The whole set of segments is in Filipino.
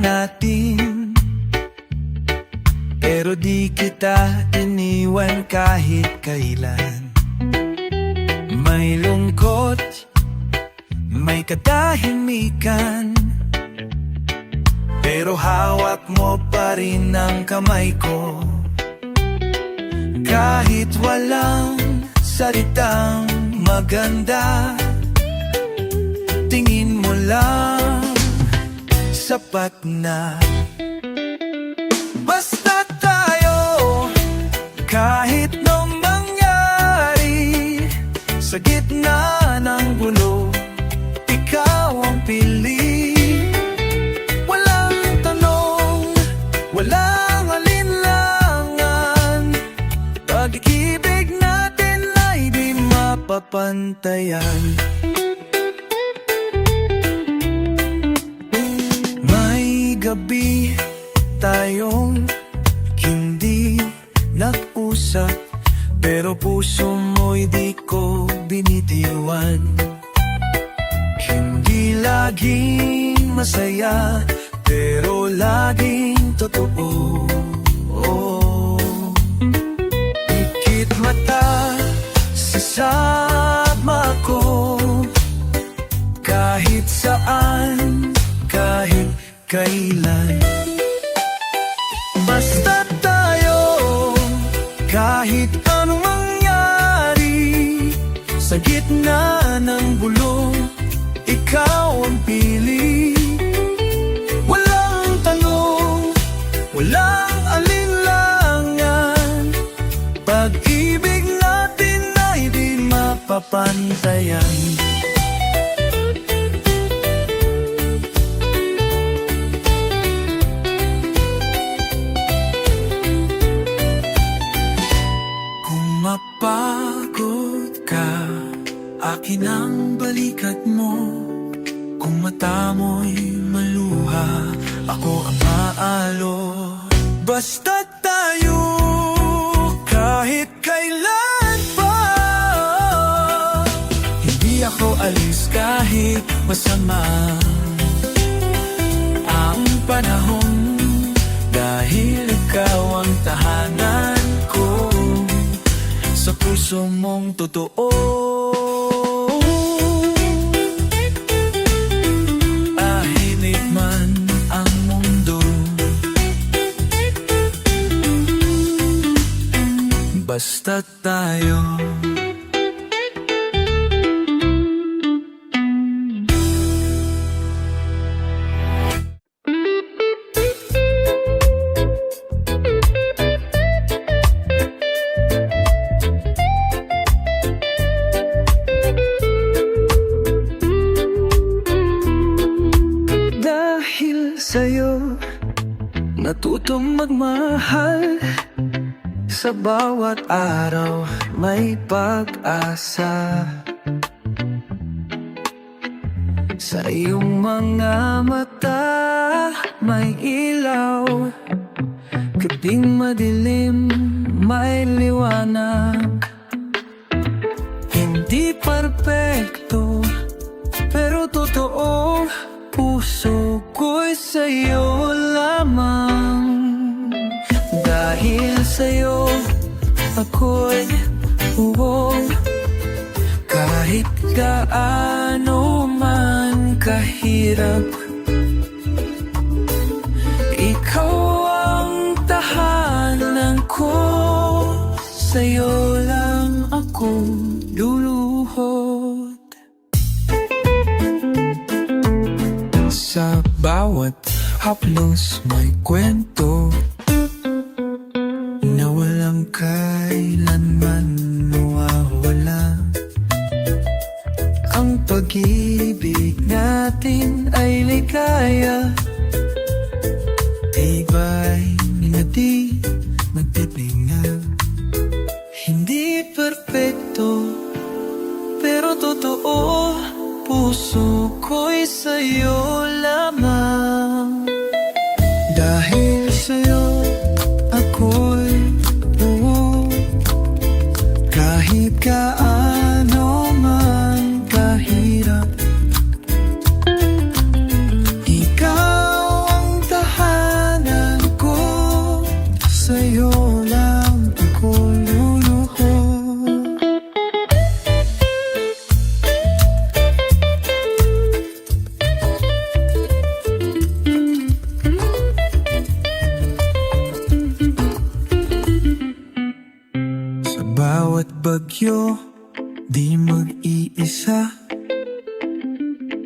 natin, pero di kita iniwan kahit kailan. May lungkot, may katahimikan, pero hawak mo pa rin ang kamay ko. Kahit walang salitang maganda, tingin mo lang sapat na. Basta tayo, kahit nang mangyari, sa gitna ng gulo, ikaw ang pili. Walang tanong, walang alinlangan, pag-ibig natin ay di mapapantayan. May gabi tayong hindi nag-usap, pero puso mo'y di ko binitiwan. Hindi laging masaya, pero laging totoo. Ikit mata, sasama ko kahit saan, kahit kailan. Basta tayo, kahit anong mangyari, sa gitna ng bulong, ikaw ang pili. Walang tanong, walang alinlangan, pag-ibig natin ay di mapapantayan. Mapagod ka, akin ang balikat mo. Kung mata mo'y maluha, ako ang maalo. Basta tayo, kahit kailan pa. Hindi ako alis kahit masama ang panahon, dahil ikaw ang tahanan ko sa puso mong totoo. Tahimik man ang mundo, basta tayo. Sa'yo natutong magmahal, sa bawat araw may pag-asa. Sa iyong mga mata may ilaw, kaping madilim may liwanag. Hindi perpekto pero totoo, puso ko'y sa'yo lamang. Dahil sa'yo ako'y buong, kahit gaano man kahirap. Ikaw ang tahanan ko, sa'yo lang ako luluhod. Sa bawat haplos may kwento na walang kailanman nawawala. Ang pag-ibig natin ay ligaya, tibay na di magpipinga. Hindi perpekto pero totoo, puso ko'y sa'yo lamang. Dahil sa'yo ako'y buo, kahit gaano man kahirap. Ikaw ang tahanan bagyo, di mag-iisa.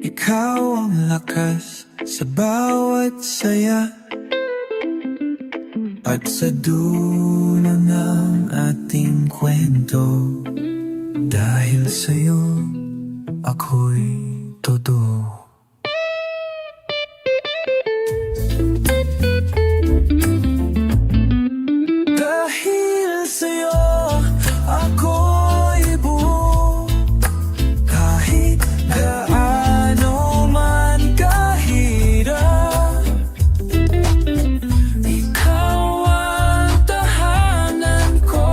Ikaw ang lakas sa bawat saya. At sa dulo ng ating kwento, dahil sa'yo, ako'y totoo. Dahil sa'yo, ako'y buo. Kahit gaano man kahirap, ikaw ang tahanan ko.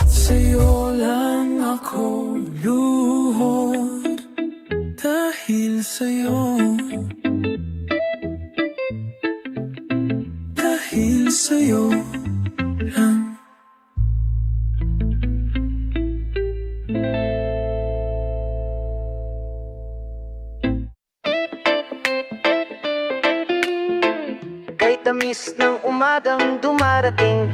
Sa'yo lang ako luhod. Dahil sa'yo, dahil sa'yo lang. Kay tamis ng umagang dumarating,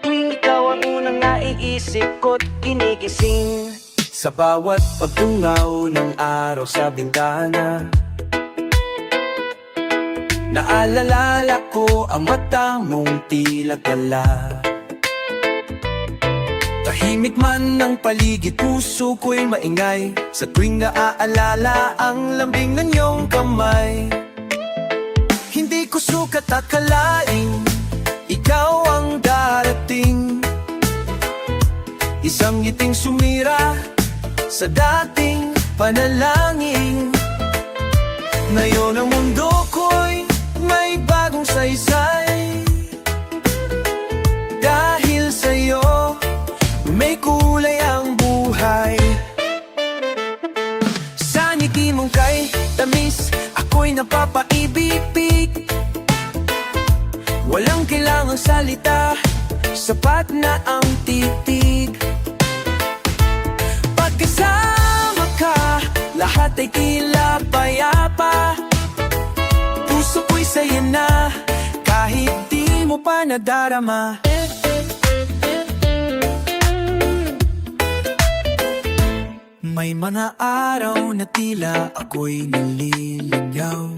tuwing ikaw ang unang naiisip ko't ginigising. Sa bawat pagtungaw ng araw sa bintana, naalala ko ang mata mong tila gala. Tahimik man ng paligid, puso ko'y maingay sa tuwing naaalala ang lambing ng iyong kamay. Hindi ko sukat akalain ikaw ang darating, isang ngiting sumira sa dating panalangin. Ngayon ang mundo ko'y may bagong saysay. Dahil sa'yo, may kulay ang buhay. Sa ngiti mong kay tamis, ako'y napapaibig. Walang kailangang salita, sapat na ang titig. Pagkasama ka, lahat ay tila payapa. Puso ko'y saya na, kahit di mo pa nadarama. May mga araw na tila ako'y naliligaw,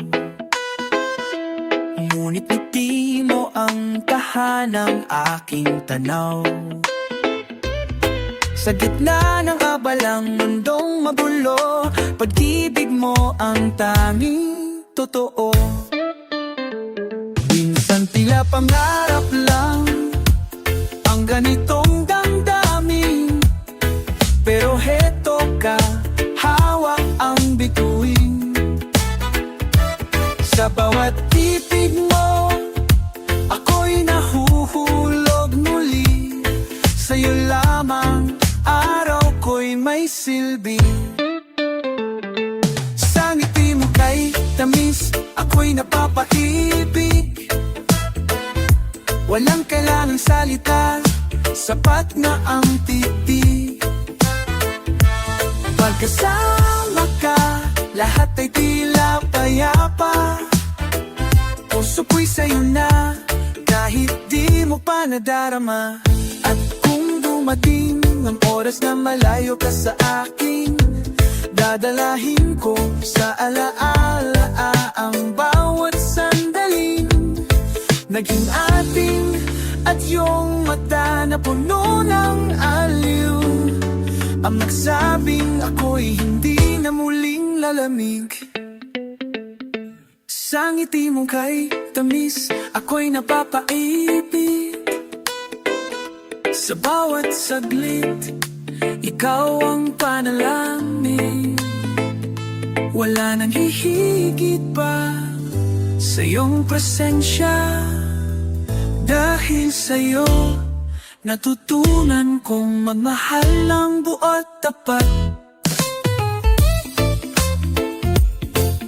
ngunit ngiti mo ang tahanang aking tanaw. Sa gitna ng abalang mundong magulo, pag-ibig mo ang tanging totoo. Minsan tila pangarap lang ang ganitong damdamin, pero heto ka, hawak ang bituin. Sa bawat titig mo, ako'y nahuhulog muli. Sa'yo lamang, araw ko'y may silbi. Sa ngiti mo kay tamis, ako'y napapaibig. Walang kailangang salita, sapat na ang titig. Pagkasama ka, lahat ay tila payapa. Puso ko'y sa'yo na, kahit di mo pa nadarama. At kung dumating ang oras na malayo ka sa akin, dadalahin ko sa alaala ang bawat sandaling naging ating, at yung mata na puno ng aliw ang nagsabing ako'y hindi na muling lalamig. Sa ngiti mong kay tamis, ako'y napapaibig. Sa bawat saglit, ikaw ang panalangin. Wala nang hihigit pa sa iyong presensya. Dahil sa'yo, natutunan kong magmahal ng buot tapat.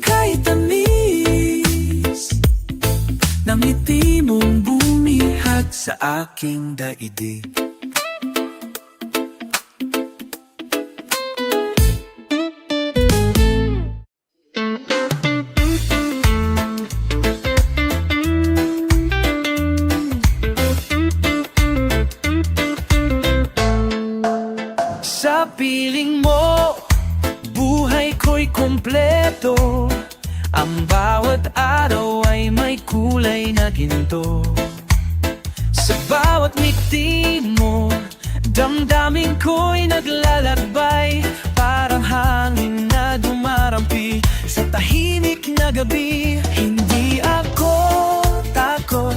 Kahit tamis ng ngiti mong bumihag sa aking daigdig. na ginto. Sa bawat ngiti mo, damdamin ko'y naglalakbay, parang hangin na dumarampi sa tahimik na gabi. Hindi ako takot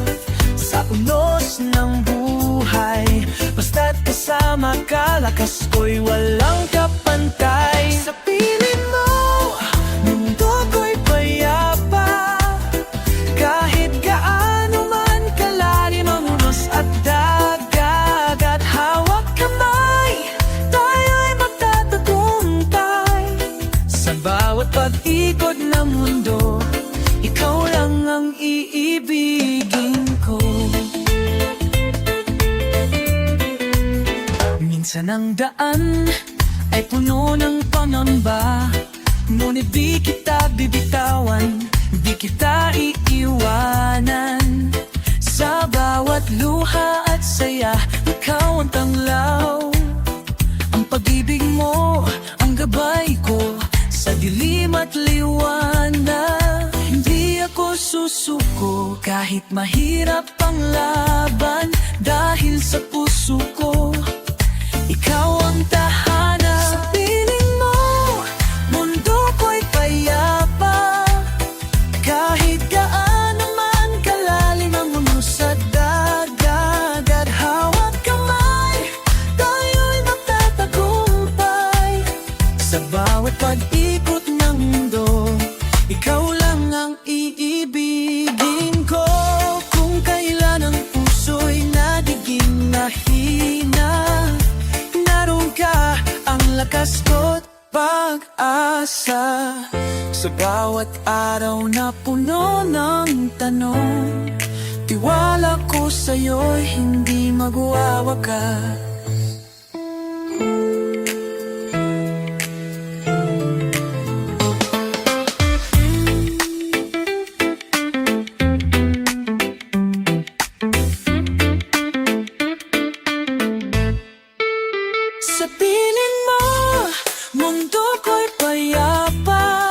sa unos ng buhay, basta't kasama ka, lakas ko'y walang kapantay. Sa piling mo, mundo ko'y payapa, kahit gaano man kalalim ang unos at dagat, at hawak kamay, tayo'y magtatagumpay. Sa bawat pag-ikot ng mundo, ikaw lang ang iibigin ko. Minsan ang daan ay puno ng pangamba, ngunit di kita bibitawan, di kita iiwanan. Sa bawat luha at saya, ikaw ang tanglaw. Ang pag-ibig mo, ang gabay ko sa dilim at liwanag. Hindi ako susuko kahit mahirap ang laban, dahil sa puso ko ikaw ang tahanan. Sa piling mo, mundo ko'y payapa, kahit gaano man kalalim ang unos at dagat, at hawak kamay, tayo'y magtatagumpay. Sa bawat pag-ikot ng mundo, ikaw lang ang iibigin ko. Kung kailan ang puso'y nagiging mahina, naroon ka, ang lakas ko't pag-asa. Sa bawat araw na puno ng tanong, tiwala ko sa'yo'y hindi magwawakas. Sa piling mo, mundo ko'y payapa,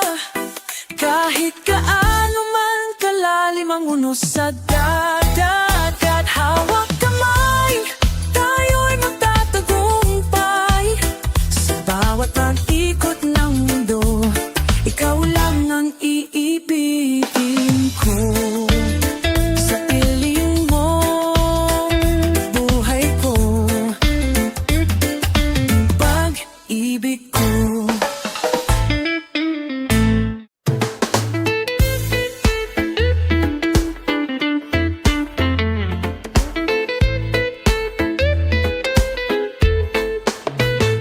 kahit gaano man kalalim ang unos sa dagat, at hawak kamay, tayo'y magtatagumpay. Sa bawat pag-ikot ng mundo, ikaw lang ang iibigin ko. Sa piling mo, buhay ko, pag-ibig ko.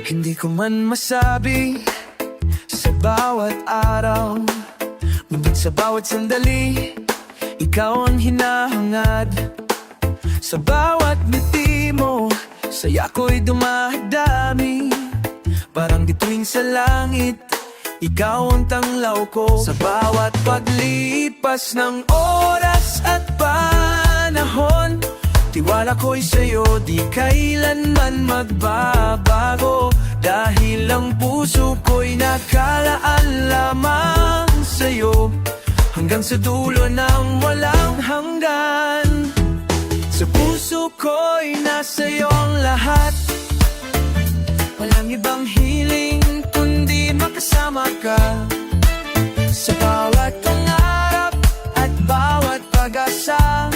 Hindi ko man masabi sa bawat araw, ngunit sa bawat sandali, ikaw ang hinahangad. Sa bawat ngiti mo, saya ko'y dumadami, parang bituin sa langit, ikaw ang tanglaw ko. Sa bawat paglipas ng oras at panahon, tiwala ko'y sa'yo, di kailanman magbabago, dahil ang puso ko'y nakalaan lamang sa'yo, hanggang sa dulo ng walang hanggan. Sa puso ko'y nasa'yo ang lahat, walang ibang hiling kundi makasama ka. Sa bawat pangarap at bawat pag-asa,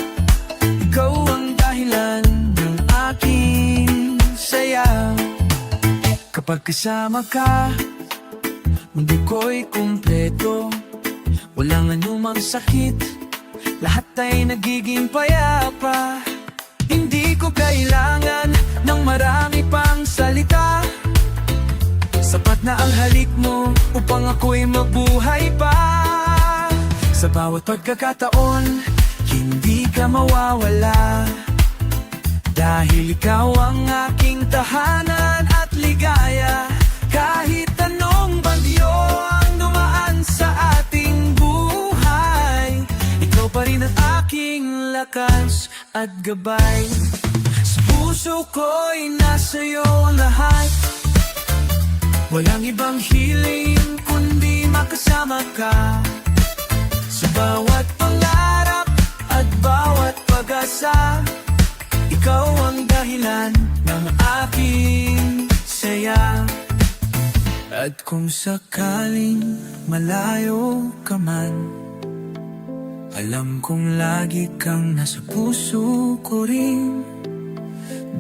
ikaw ang dahilan ng aking saya. Kapag kasama ka, mundo ko'y kumpleto, walang anumang sakit, lahat ay nagiging payapa. Hindi ko kailangan ng marami pang salita, sapat na ang halik mo upang ako'y mabuhay pa. Sa bawat pagkakataon, hindi ka mawawala, dahil ikaw ang aking tahanan at ligaya. Kahit anong bagyo ang dumaan sa ating buhay, ikaw pa rin ang aking lakas at gabay. Sa puso ko'y nasa'yo ang lahat, walang ibang hiling kundi makasama ka. Sa bawat pangarap at bawat dahilan ng aking saya. At kung sakaling malayo ka man, alam kong lagi kang nasa puso ko rin.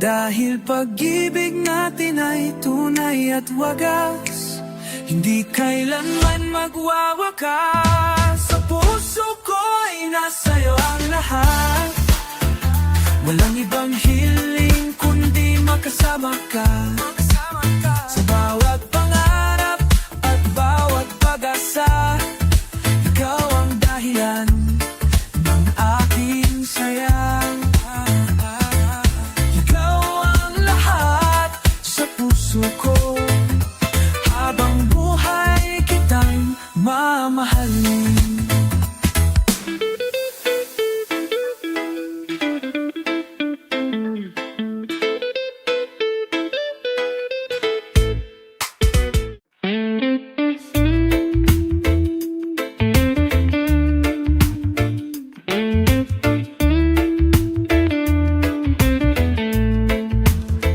Dahil pag-ibig natin ay tunay at wagas, hindi kailanman magwawakas. Sa puso ko ay nasa'yo ang lahat. Walang ibang hiling kundi makasama ka. Sa bawat pangarap at bawat pag-asa, ikaw ang dahilan ng aking saya. Ikaw ang lahat sa puso ko. Habang buhay kitang mamahalin.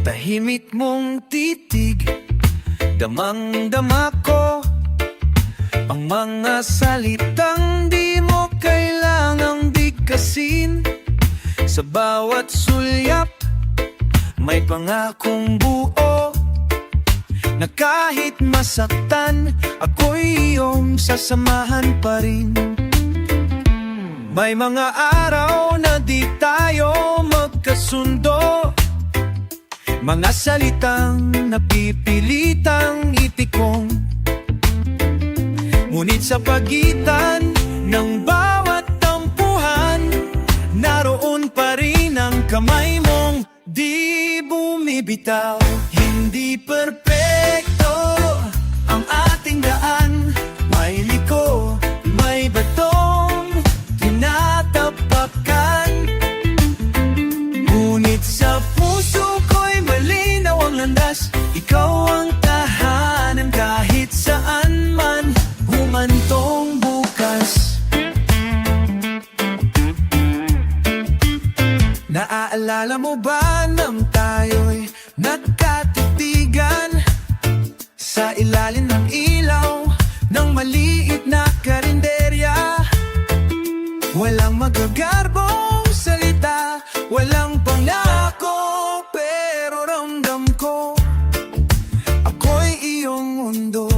Tahimik mong titig, damang-dama ko ang mga salitang di mo kailangang bigkasin. Sa bawat sulyap, may pangakong buo na kahit masaktan, ako'y iyong sasamahan pa rin. May mga araw na di tayo magkasundo, mga salitang napipilitang itikong. Ngunit sa pagitan ng bawat tampuhan, naroon pa rin ang kamay mong di bumibitaw. Hindi perpekto ang ating daan, may liko, may batong tinatapakan. Ngunit sa puso ko'y malinaw ang landas, ikaw ang tahanan kahit saan man humantong bukas. Naaalala mo ba nang tayo'y nagkatitigan sa ilalim ng ilaw ng maliit na karinderya? Walang magagarbong salita, walang pangako, pero ramdam ko ako'y iyong mundo.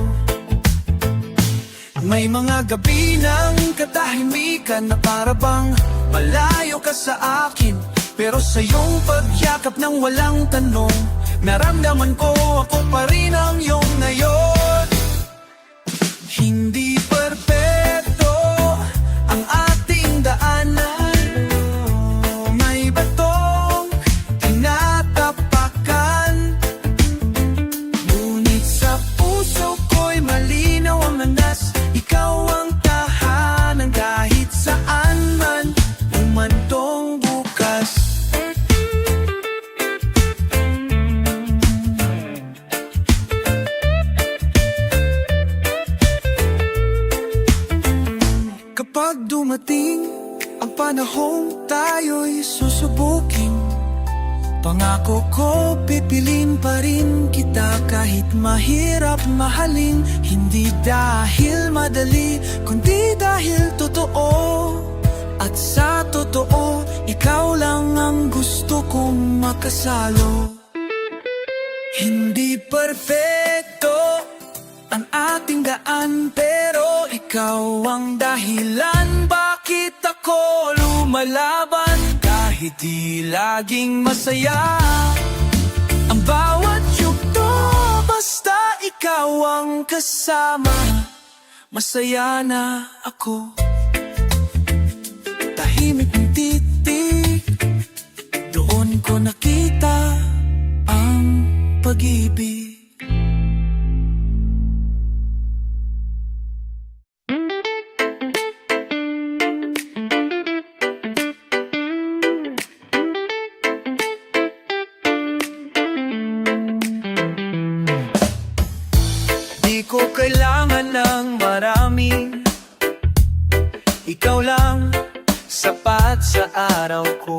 May mga gabi ng katahimikan na parabang malayo ka sa akin, pero sa iyong pagyakap ng walang tanong, naramdaman ko ako pa rin ang iyong ngayon. Hindi perpekto ang ating daanan, may batong tinatapakan. Ngunit sa puso ko'y malinaw ang landas, ikaw ang tahanan kahit saan man umantong bukas. Kapag dumating ang panahong tayo'y susubukin, pangako ko pipilin pa rin kita kahit mahirap mahalin. Hindi dahil madali, kundi dahil totoo. At sa totoo, ikaw lang ang gusto kong makasalo. Hindi perfecto ang ating daan, pero ikaw ang dahilan bakit ako lumalaban. Kahit di laging masaya ang bawat yugto, basta ikaw ang kasama, masaya na ako. Tahimik ng titig, doon ko nakita ang pag-ibig. Di ko kailangan ng marami, ikaw lang sapat sa araw ko.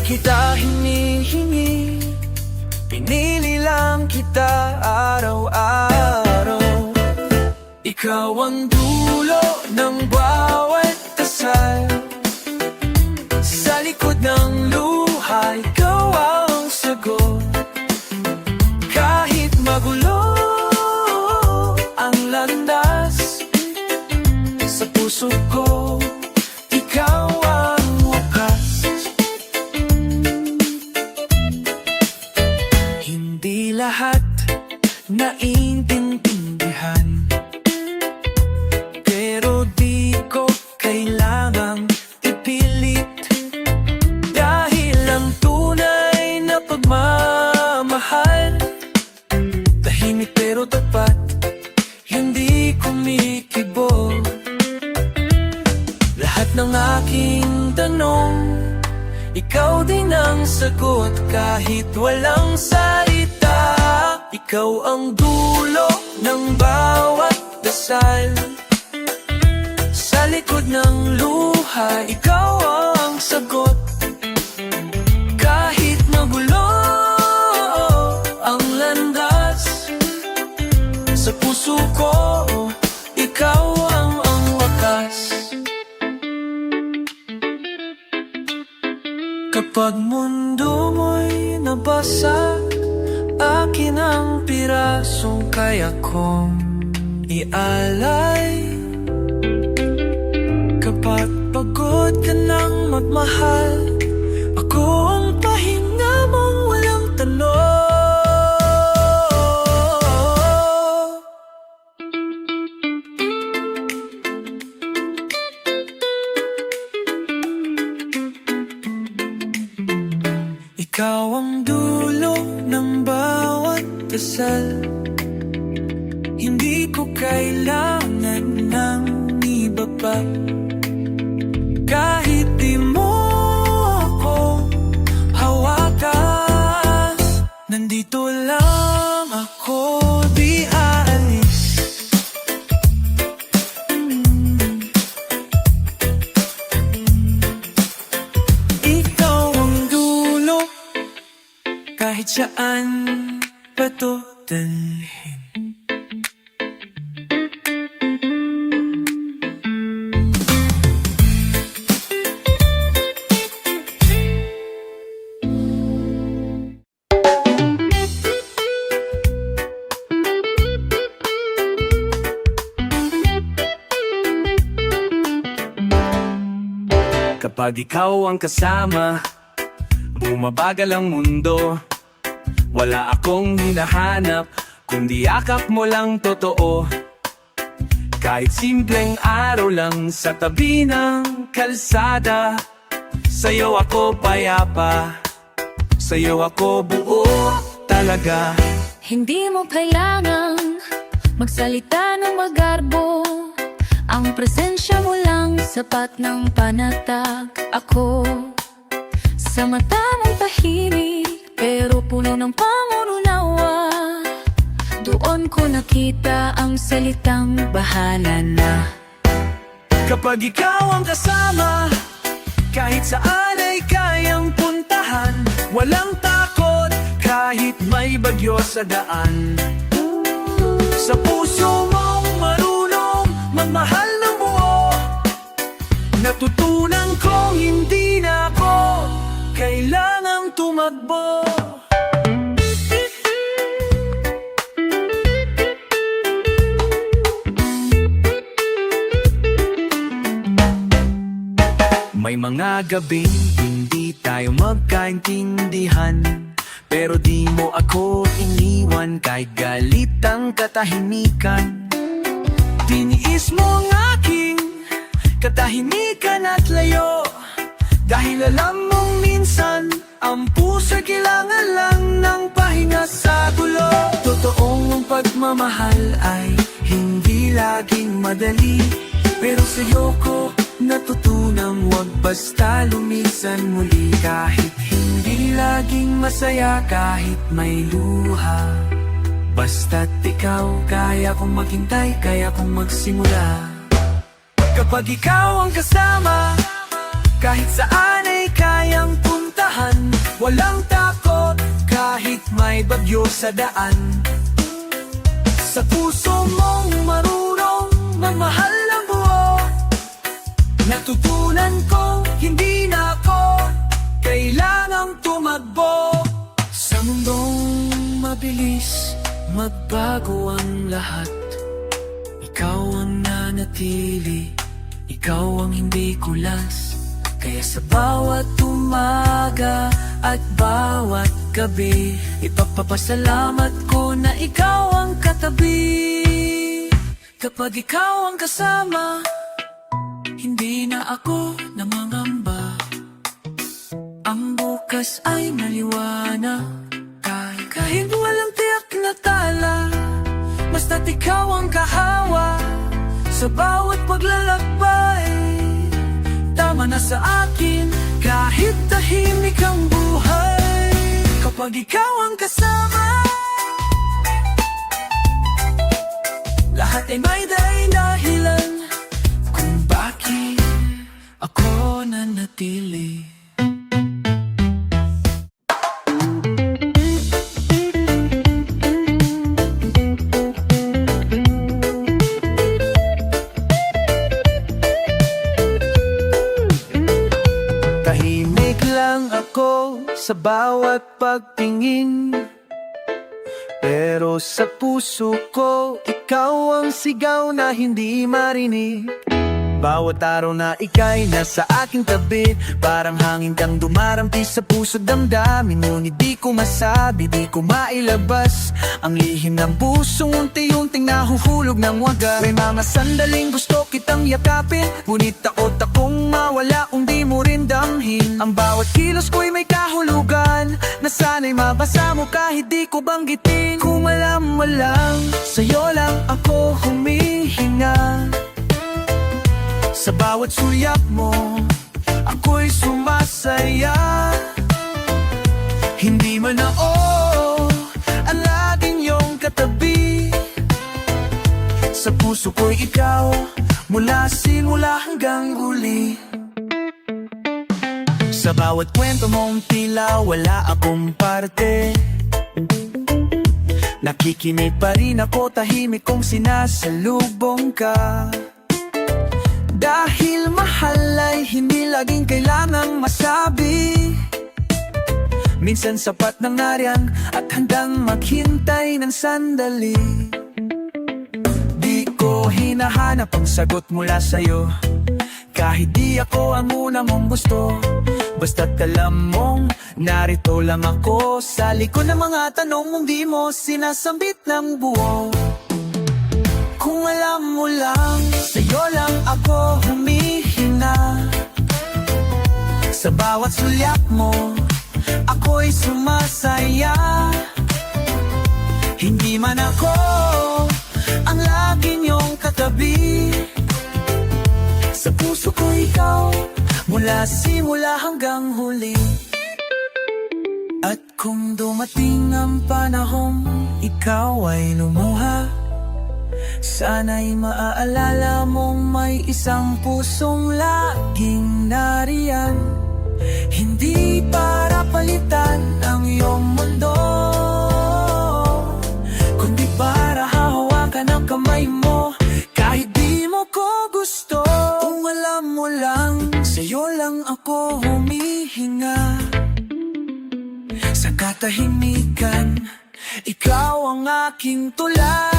kita hinihingi, pinili lang kita araw-araw. Ikaw ang dulo ng bawat dasal, sa likod ng luha, ikaw ang sagot. Kahit magulo ang landas, sa puso ko, ikaw ang wakas. Hindi lahat naiintindihan, pero di ko kailangang ipilit, dahil ang tunay na pagmamahal, tahimik pero tapat, hindi kumikibo. Lahat ng aking tanong, ikaw din ang sagot kahit walang salita. Ikaw ang dulo ng bawat dasal, sa likod ng luha, ikaw ang sagot. Kahit magulo ang landas, sa puso ko, ikaw ang wakas. Kapag mundo mo'y nabasa, akin ang pirasong kaya kong ialay. Kapag pagod ka ng magmahal, ako ang pahinga mong walang tanong. Ikaw ang dulo ng bawat dasal, hindi ko kailangan ng iba pa. Kahit di mo ako hawakan, nandito lang ako, di aalis. Ikaw ang dulo, kahit saan pa to dalhin. Kapag ikaw ang kasama, bumabagal ang mundo. Wala akong hinahanap, kundi yakap mo lang totoo. Kahit simpleng araw lang sa tabi ng kalsada, sa'yo ako payapa, sa'yo ako buo talaga. Hindi mo kailangang magsalita ng magarbo, ang presensya mo lang sapat ng panatag. Ako sa mata mong tahimik, pero puno ng pangunawa. Doon ko nakita ang salitang bahala na. Kapag ikaw ang kasama, kahit saan ay kayang puntahan. Walang takot kahit may bagyo sa daan. Sa puso mong marunong magmahal ng buo, natutunan kong hindi na ako kailangang tumakbo. May mga gabing hindi tayo magkaintindihan, pero di mo ako iniwan kahit galit ang katahimikan. Tiniis mo ang aking katahimikan at layo, dahil alam mong minsan ang puso'y kailangan lang ng pahinga sa gulo. Totoong pagmamahal ay hindi laging madali, pero sa'yo ko natutunang wag basta lumisan muli. Kahit hindi laging masaya, kahit may luha, basta't ikaw, kaya kong maghintay, kaya kong magsimula. Kapag ikaw ang kasama, kahit saan ay kayang puntahan. walang takot kahit may bagyo sa daan. Sa puso mong marunong magmahal ng buo, natutunan kong hindi na ako kailangang tumakbo. Sa mundong mabilis, magbago ang lahat. Ikaw ang nanatili, ikaw ang hindi kulas. Kaya sa bawat umaga at bawat gabi, ipagpapasalamat ko na ikaw ang katabi. Kapag ikaw ang kasama, hindi na ako namangamba. Ang bukas ay maliwanag, kahit walang tiyak na tala. Basta't ikaw ang kahawa sa bawat paglalakbay. Tama na sa akin kahit tahimik ang buhay. Kapag ikaw ang kasama, lahat ay may dahilan kung bakit ako nanatili. Tahimik lang ako sa bawat pagtingin, pero sa puso ko, ikaw ang sigaw na hindi marinig. Bawat araw na ika'y nasa aking tabi, parang hangin kang dumarampi sa puso't damdamin. Ngunit di ko masabi, di ko mailabas ang lihim ng pusong unti-unting nahuhulog ng wagas. May mga sandaling gusto kitang yakapin, ngunit takot akong mawala kung di mo rin damhin. Ang bawat kilos ko'y may kahulugan, na sana'y mabasa mo kahit di ko banggitin. Kung alam mo lang, sa'yo lang ako humihinga. Sa bawat sulyap mo, ako'y sumasaya. Hindi man ako ang laging iyong katabi, sa puso ko'y ikaw, mula simula hanggang huli. Sa bawat kwento mong tila wala akong parte, nakikinig pa rin ako, tahimik kong sinasalubong ka. Dahil mahal ay hindi laging kailangang masabi. Minsan sapat ng nariyan at handang maghintay ng sandali. Di ko hinahanap ang sagot mula sa'yo, kahit di ako ang una mong gusto. Basta't alam mong narito lang ako sa likod ng mga tanong mong di mo sinasambit ng buo. Kung alam mo lang, sa'yo lang ako humihina. Sa bawat sulyap mo, ako'y sumasaya. Hindi man ako ang lagi niyong katabi, sa puso ko ikaw, mula simula hanggang huli. At kung dumating ang panahong ikaw ay lumuha, sana'y maaalala mong may isang pusong laging nariyan. Hindi para palitan ang iyong mundo, kundi para hahawakan ang kamay mo kahit di mo ko gusto. Kung alam mo lang, sa'yo lang ako humihinga. Sa katahimikan, ikaw ang aking tula.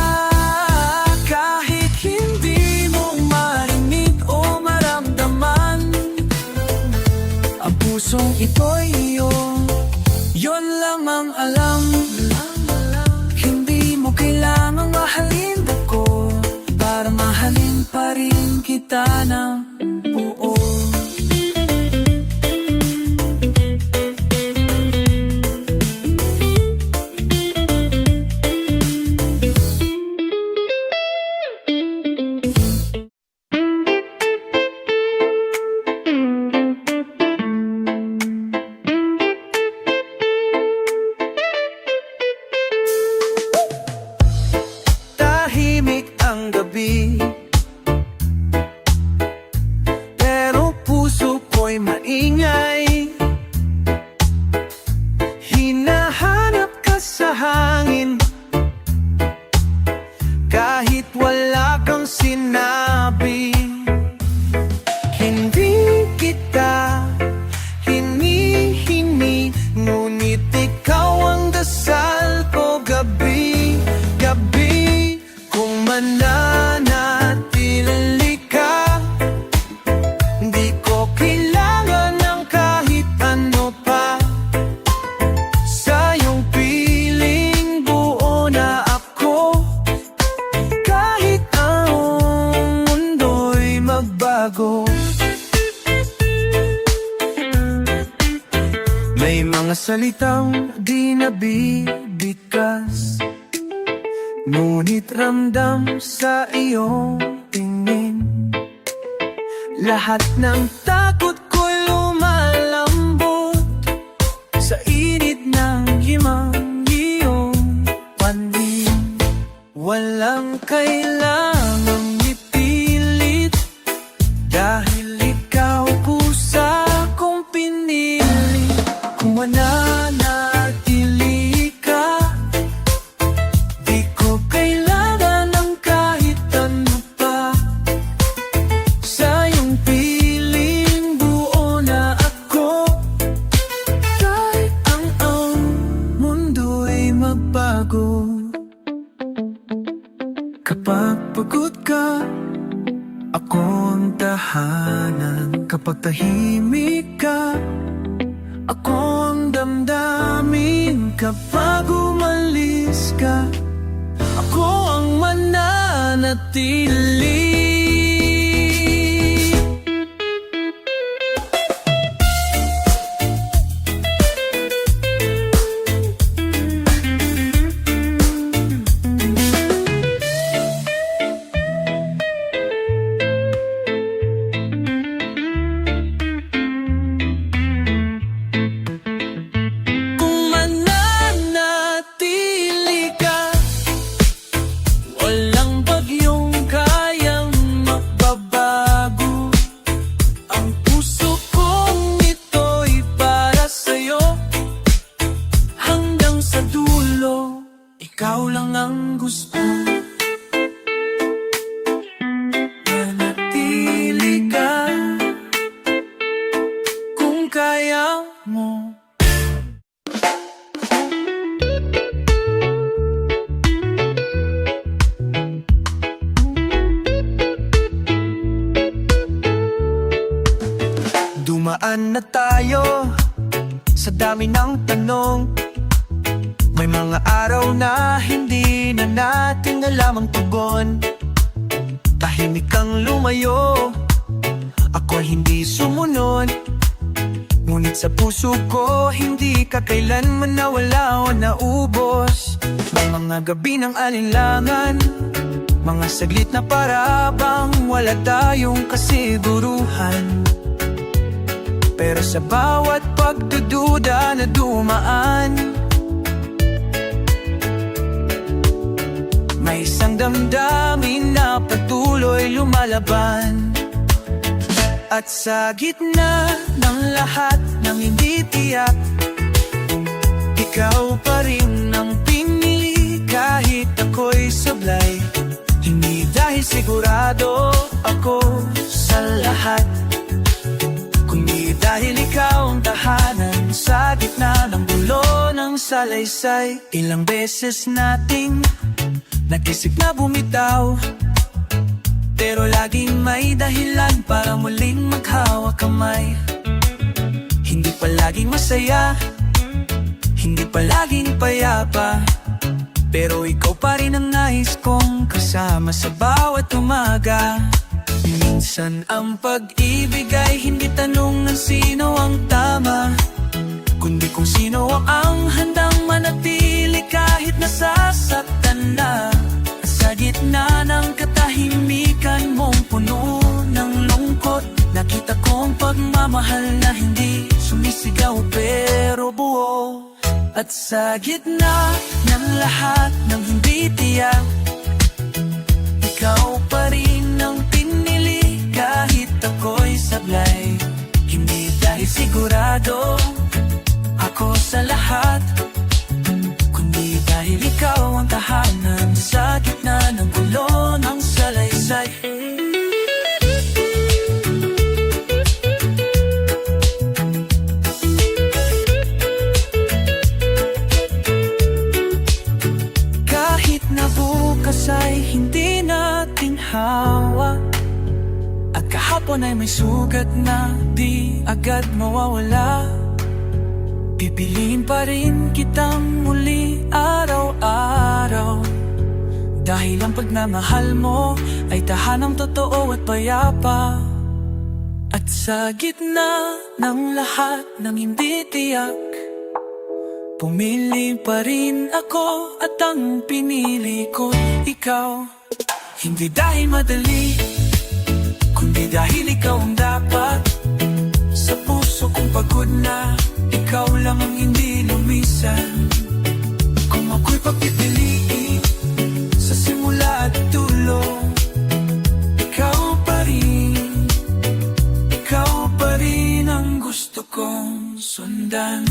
Kahit hindi mo marinig o maramdaman, ang pusong ito'y iyo, yon lang ang alam. Hindi mo kailangang mahalin ako para mahalin pa rin kita ng buo. May mga salitang di nabibigkas, ngunit ramdam sa iyong tingin. Lahat ng takot ko lumalambot sa init ng himang iyong paningin. Walang kailangang ipilit, dahil ikaw pusa kong pinili. Kung mananatili ka, di ko kailangan ng kahit ano pa. Sa iyong piling buo na ako, kahit ang mundo ay magbago. Kapag pagod ka, ako ang tahanan. Kapag tahimik ka, ako ang damdamin. Kapag umalis ka, ako ang mananatili. Ikaw lang ang gusto. Manatili ka kung kaya mo. Dumaan na tayo sa dami ng tanong. May mga araw na hindi na natin alam ang tugon. Tahimik kang lumayo, ako'y hindi sumunod. Ngunit sa puso ko, hindi ka kailanman nawala o naubos. May mga gabi ng alinlangan, mga saglit na para bang wala tayong kasiguruhan. Pero sa bawat pagdududa na dumaan, may isang damdamin na patuloy lumalaban. At sa gitna ng lahat ng hindi tiyak, ikaw pa rin ang pinili kahit ako'y sablay. Hindi dahil sigurado ako sa lahat, kundi dahil ikaw ang tahanan sa gitna ng gulo ng salaysay. Ilang beses nating nag-isip na bumitaw, pero laging may dahilan para muling maghawak kamay. Hindi palaging masaya, hindi palaging payapa, pero ikaw pa rin ang nais kong kasama sa bawat umaga. Minsan ang pag-ibig ay hindi tanong ng sino ang tama, kundi kung sino ang handang manatili kahit nasasaktan na. Sa gitna ng katahimikan mong puno ng lungkot, nakita kong pagmamahal na hindi sumisigaw pero buo. At sa gitna ng lahat ng hindi tiyak, ikaw pa rin ang pinili kahit ako'y sablay. Hindi dahil sigurado ako sa lahat, kundi dahil ikaw ang tahanan sa gitna ng gulo ng salaysay. Kahit na bukas ay hindi natin hawak, at kahapon ay may sugat na di agad mawawala, pipiliin pa rin kitang muli araw-araw. Dahil ang pagmamahal mo ay tahanang totoo at payapa. At Sa gitna ng lahat ng hindi tiyak, pumili pa rin ako at ang pinili ko ikaw. Hindi dahil madali, kundi dahil ikaw ang dapat. Sa puso kong pagod na, ikaw lang ang hindi lumisan. Kung ako'y papipiliin sa simula at dulo, ikaw pa rin ang gusto kong sundan.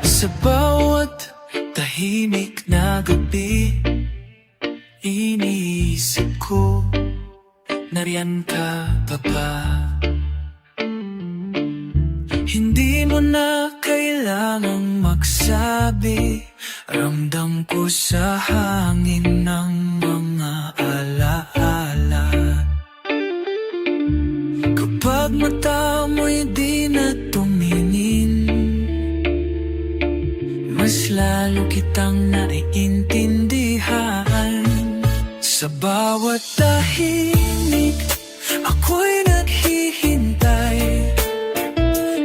Sa bawat tahimik na gabi, iniisip ko, nariyan ka pa ba? Hindi mo na kailangang magsabi, ramdam ko sa hangin ng mga alaala. Kapag mata mo'y di na tumingin, mas lalo kitang naiintindihan. Sa bawat tahimik, ako'y naghihintay.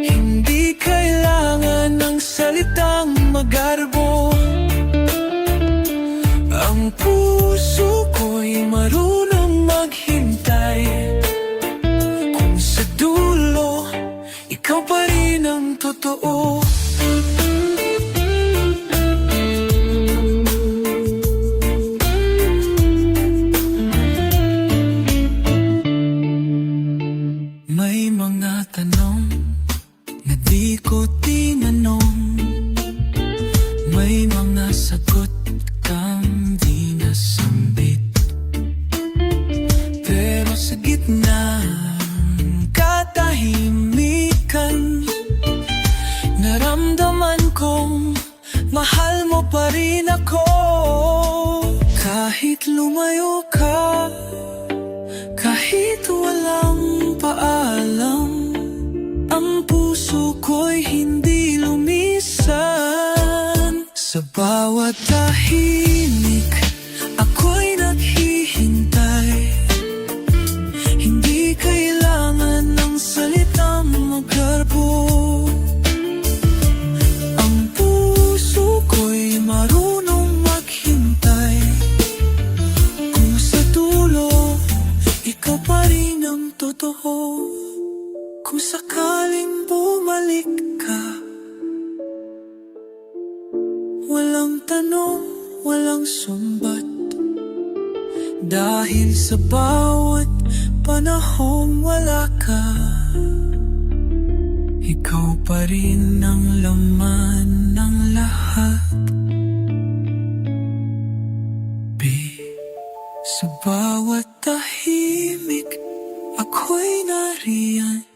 Hindi kailangan ng salitang magarbo. Ang puso ko'y marunong maghintay. Kung sa dulo, ikaw pa rin ang totoo. May mga tanong na di ko tinanong, may mga sagot kang di nasambit. Pero sa gitna ng katahimikan, naramdaman kong mahal mo pa rin ako. Kahit lumayo ka, kahit walang paalam, ang puso ko'y hindi lumisan. Sa bawat tahimik, ako'y naghihintay. Hindi kailangan ng salitang magarbo. Ang puso ko'y marunong maghintay. Kung sa dulo, ikaw pa rin ang totoo. Kung sakaling bumalik ka, walang tanong, walang sumbat. Dahil sa bawat panahong wala ka, ikaw pa rin ang laman ng lahat. Sa bawat tahimik, ako'y nariyan.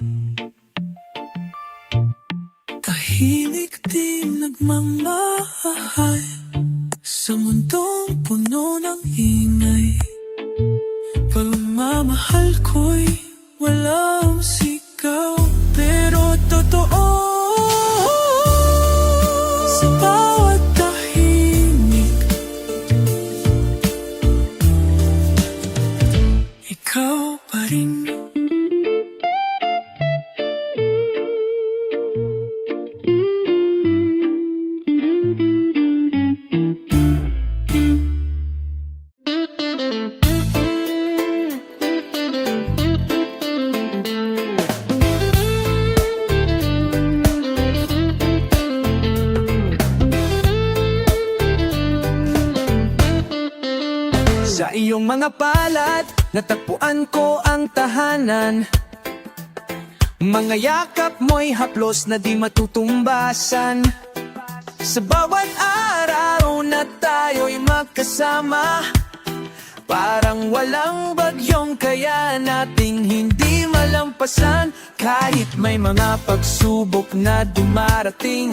Tahimik din nagmamahal sa mundong puno ng ingay. Pagmamahal ko'y walang sigaw, pero totoo. Sa bawat tahimik, ikaw pa rin. Sa iyong mga palad, natagpuan ko ang tahanan. Mga yakap mo'y haplos na di matutumbasan. Sa bawat araw na tayo'y magkasama, parang walang bagyong kaya nating hindi malampasan. Kahit may mga pagsubok na dumarating,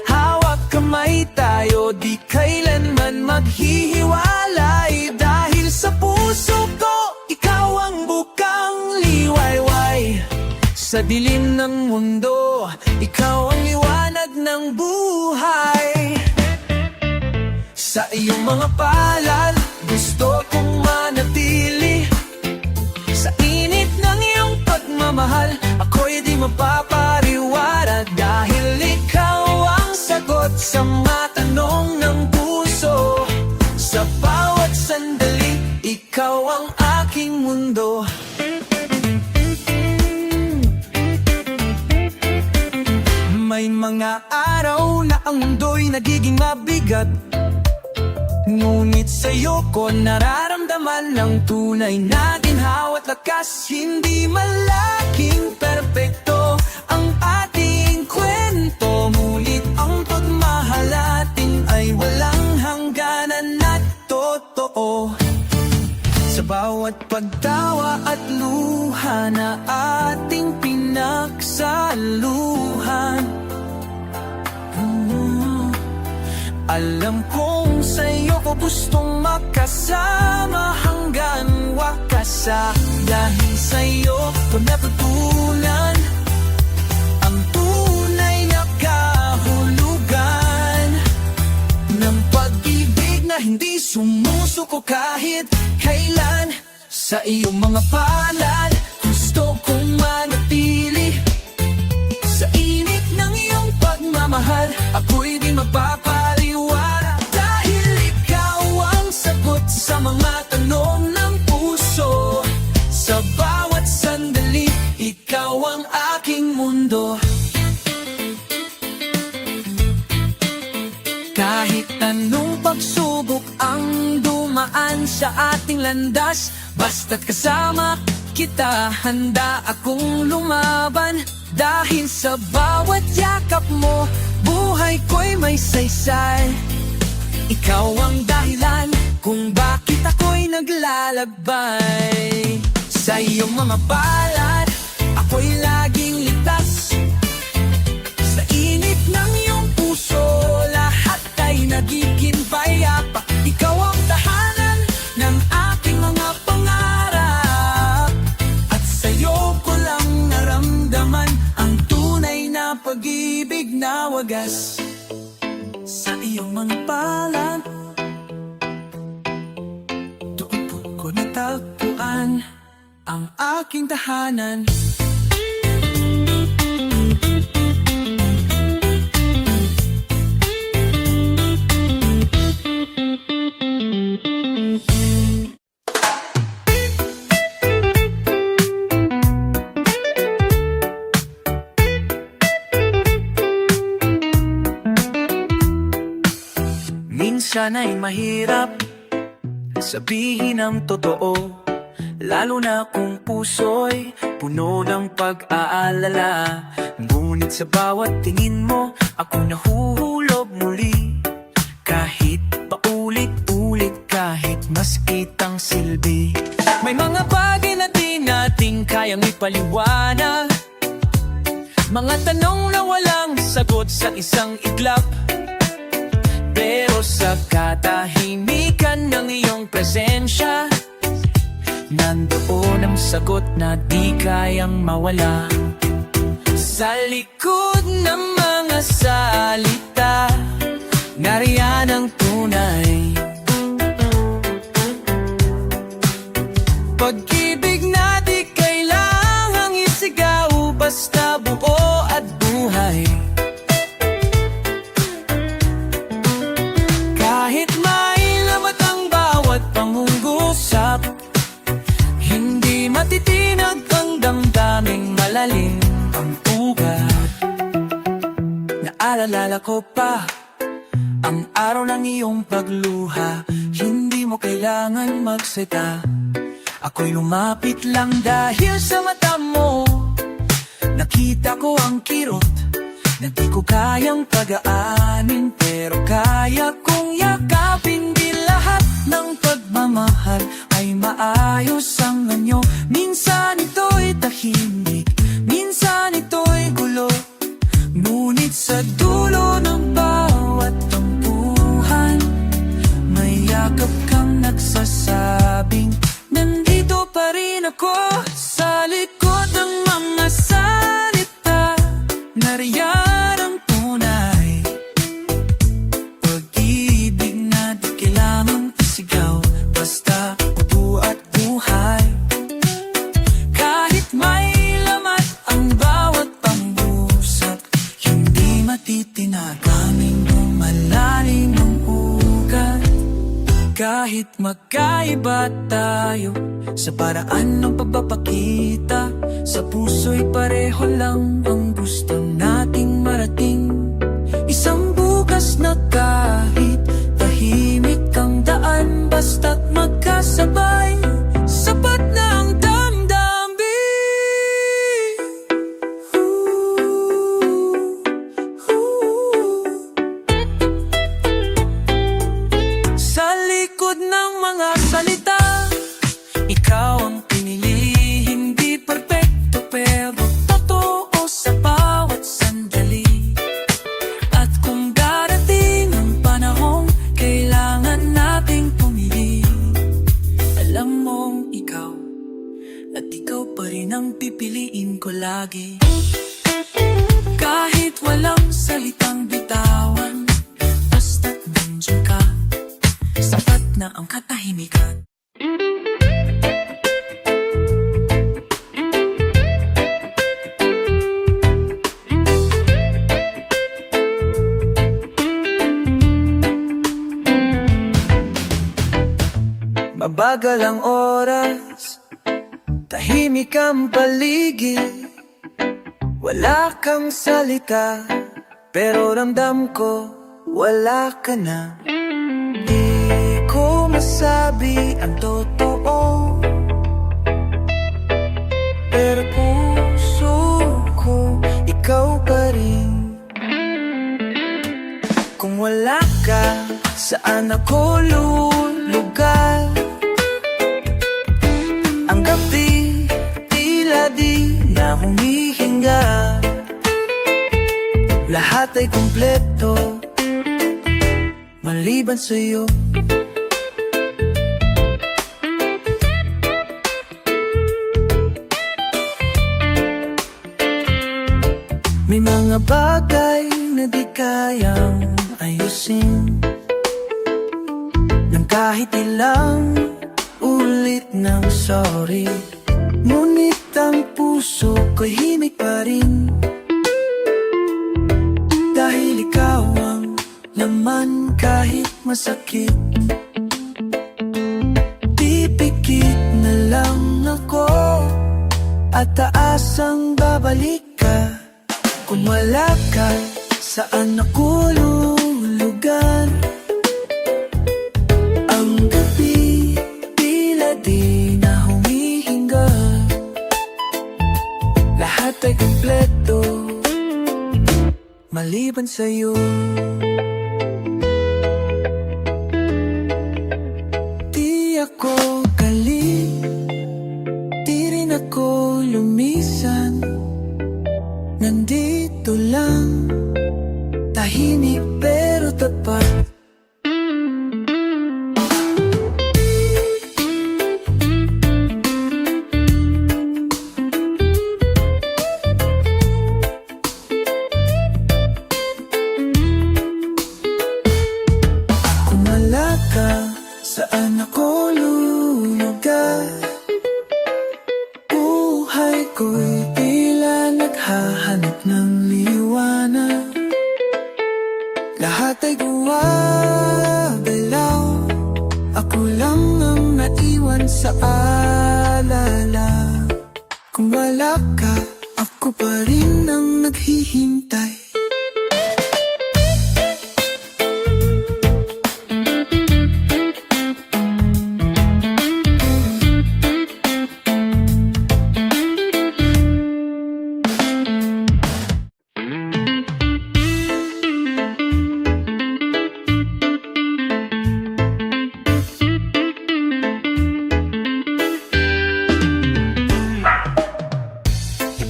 hawak kamay magkakamay tayo, di kailanman maghihiwalay. Dahil sa puso ko, ikaw ang bukang liwayway. Sa dilim ng mundo, ikaw ang liwanag ng buhay. Sa iyong mga palad, gusto kong manatili. Sa init ng iyong pagmamahal, ako'y di mapapariwara. Dahil ikaw ang sagot sa mga tanong ng puso. Sa bawat sandali, ikaw ang aking mundo. May mga araw na ang mundo'y nagiging mabigat, ngunit sa'yo ko nararamdaman ng tunay na ginhawa at lakas. Hindi malaking perpekto ang ating kwento, ngunit ang pagmahal natin ay walang hangganan at totoo. Sa bawat pagtawa at luha na ating pinagsaluhan, alam kong sa'yo ko gustong makasama hanggang wakas. Dahil sa'yo ko natutunan ang tunay na kahulugan ng pag-ibig na hindi sumusuko kahit kailan. Sa iyong mga palad, gusto kong manatili. Sa init ng iyong pagmamahal, ako'y di mapapaliwala. Dahil ikaw ang sagot sa mga tanong ng puso. Sa bawat sandali, ikaw ang aking mundo. Kahit anong pagsubok ang dumaan sa ating landas, basta't kasama kita, handa akong lumaban. Dahil sa bawat yakap mo, buhay ko'y may saysay. Ikaw ang dahilan kung bakit ako'y naglalakbay. Sa iyong mga palad, ako'y laging ligtas. Sa init ng iyong puso, lahat ay nagiging payapa. Ikaw ang tahanan ng aking mga pangarap. At sa'yo ko lang naramdaman ang tunay na pag-ibig na wagas. Sa iyong mga palad, doon po ko natagpuan ang aking tahanan. Minsan ay mahirap sabihin ang totoo, lalo na kung puso'y puno ng pag-aalala. Ngunit sa bawat tingin mo, ako nahuhulog muli. Kahit paulit-ulit, kahit mas kitang silbi. May mga bagay na di nating kayang ipaliwanag, mga tanong na walang sagot sa isang iglap. Pero sa katahimikan ng iyong presensya, nandoon ang sagot na di kayang mawala. Sa likod ng mga salita, nariyan ang tunay. Pag-ibig na di kailangang isigaw, basta buo at buhay. Kahit mailamat ang bawat pangungusap, hindi matitinag ang damdaming malalim ang ugat. Naalala ko pa ang araw ng iyong pagluha, hindi mo kailangan magsita. Ako'y lumapit lang dahil sa mata mo. Nakita ko ang kirot na di ko kayang pagaanin, pero kaya kong yakapin. Di lahat ng pagmamahal ay maayos ang anyo. Minsan ito'y tahimik, minsan ito'y gulo, ngunit sa dulo ng bawat Kahit magkaiba tayo sa paraan ng pagpapakita, sa puso'y pareho lang ang gusto nating marating. Isang bukas na kahit tahimik ang daan, basta't magkasabay, sapat na ang damdamin. Sa likod ng mga salita, ikaw ang pinili. Hindi perpekto pero totoo sa bawat sandali. At kung darating ang panahong kailangan nating pumili, alam mong ikaw at ikaw pa rin ang pipiliin ko lagi. Kahit walang salitang bitawan, basta't nandiyan ka, sapat na ang katahimikan. Mabagal ang oras, tahimik ang paligid. Wala kang salita, pero ramdam ko wala ka na. Di ko masabi ang totoo, pero puso ko ikaw pa rin. Kung wala ka, saan ako lulugar? Ang gabi, tila di na humihinga. Lahat ay kumpleto, maliban sa'yo. May mga bagay na di kayang ayusin nang kahit ilang ulit ng sorry. Ngunit ang puso ko'y himig pa rin, dahil ikaw ang laman kahit masakit. Pipikit na lang ako at taasang babalik ka. Kung wala ka, saan ako lulugar? Ang gabi, tila di na humihinga. Lahat ay kumpleto, maliban sa'yo. Di ako galit, di rin ako lumisan. Nandito lang, tahimik pero tapat. Kung wala ka, saan ako lulugar? Buhay ko'y tila naghahanap ng liwanag. Lahat ay gumagalaw, ako lang ang naiwan sa alala. Kung wala ka, ako pa rin ang naghihintay.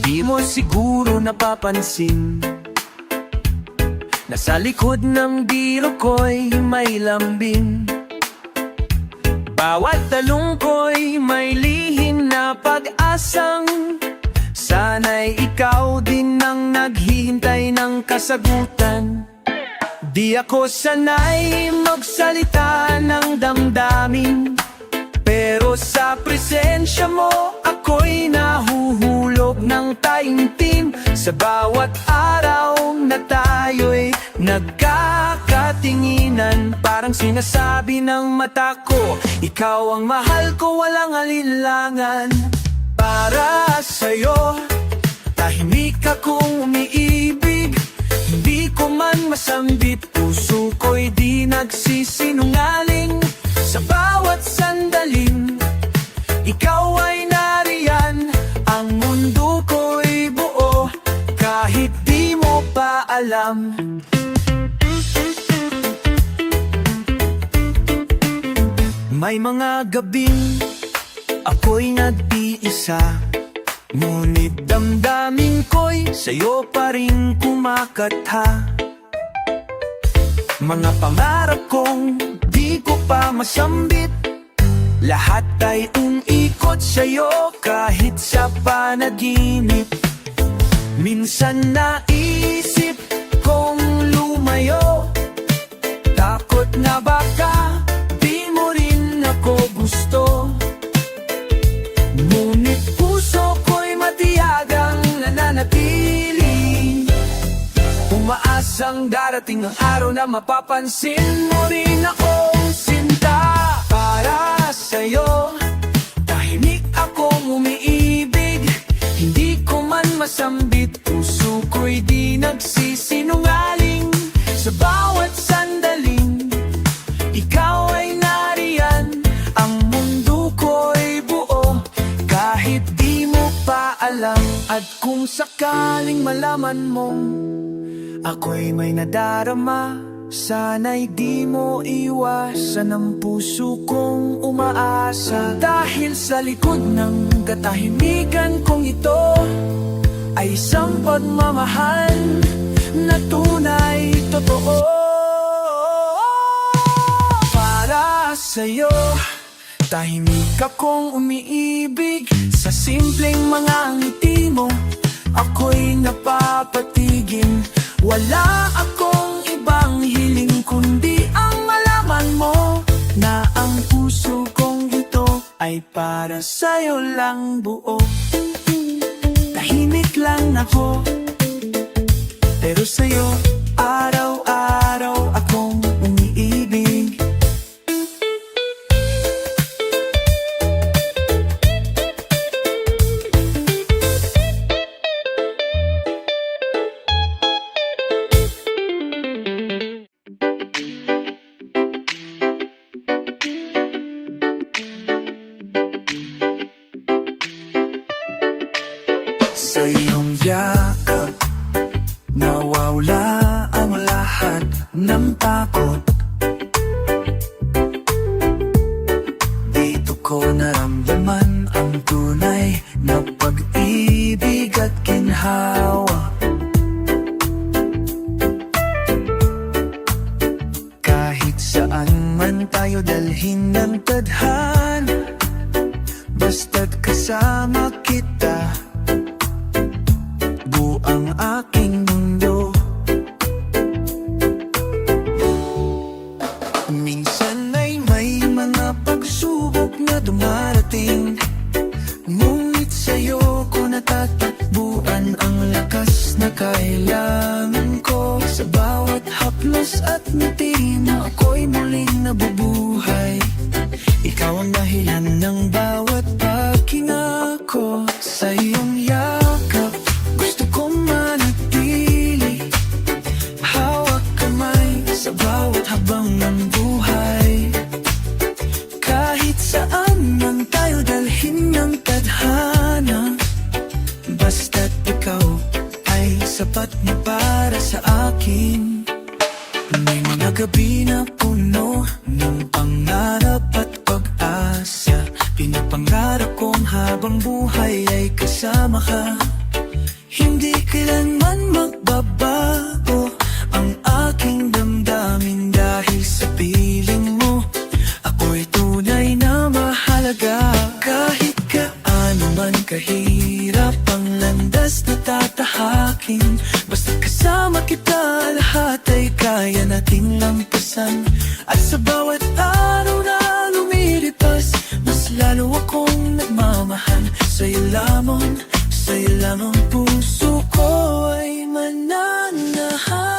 Di mo siguro napapansin na sa likod ng biro ko'y may lambing. Bawat talong ko'y may lihim na pag-asang sana'y ikaw din ang naghihintay ng kasagutan. Di ako sanay magsalita ng damdamin, pero sa presensya mo ako'y nahuhulog ng taimtim. Sa bawat araw na tayo'y nagkakatinginan, parang sinasabi ng mata ko. Ikaw ang mahal ko, walang alinlangan. Para sa'yo, tahimik akong umiibig. Hindi ko man masambit, puso ko'y di nagsisinungaling. Sa bawat sandaling, ikaw ay nariyan. Ang mundo ko'y buo, kahit di mo pa alam. May mga gabing ako'y nag-iisa, ngunit damdamin ko'y sa'yo pa rin kumakatha. Mga pangarap kong di ko pa masambit, lahat ay umikot sa'yo kahit sa panaginip. Minsan naisip kong lumayo, takot na baka di mo rin ako gusto. Ngunit puso ko'y matiyagang nananatili, umaasang darating ang araw na mapapansin mo rin akong sinta. Para sa'yo, tahimik akong umiibig. Hindi ko man masambit, puso ko'y di nagsisinungaling. Sa bawat sandaling, ikaw ay nariyan. Ang mundo ko'y buo, kahit di mo pa alam. At kung sakaling malaman mong ako'y may nadarama, sana'y di mo iwasan ang puso kong umaasa. Dahil sa likod ng katahimikan kong ito ay isang pagmamahal na tunay totoo. Para sa'yo, tahimik akong umiibig. Sa simpleng mga ngiti mo, ako'y napapatigin. Wala akong ibang hiling kundi ang malaman mo na ang puso kong ito ay para sa'yo lang buo. Tahimik lang ako, pero sa'yo araw-araw akong umiibig. Sa iyong yakap, nawawala ang lahat ng takot. Dito ko naramdaman ang tunay na pag-ibig at ginhawa. Kahit saan man tayo dalhin ng tadhana, basta't kasama kita, ang aking mundo. Minsan ay may mga pagsubok na dumarating, ngunit sa'yo ko natatakbuhan ang lakas na kailangan ko. Sa bawat haplos at ngiti mo, ako'y muling nabubuhay. Ikaw ang dahilan ng bawat paghinga ko. Sa iyong yakap, sa bawat habang ng buhay. Kahit saan man tayo dalhin ng tadhana, basta't ikaw ay sapat na para sa akin. May mga gabi na puno ng pangarap at pag-asa. Pinapangarap kong habang buhay ay kasama ka. Hindi kailanman magbabago ang aking damdamin dahil sa piling mo. Ako'y tunay na mahalaga. Kahit kaano man kahirap ang landas na tatahakin, basta kasama kita, lahat ay kaya nating lampasan. At sa bawat araw na lumilipas, mas lalo akong nagmamahal. Sa'yo lamang, sa'yo lamang puso ko ay mananahan.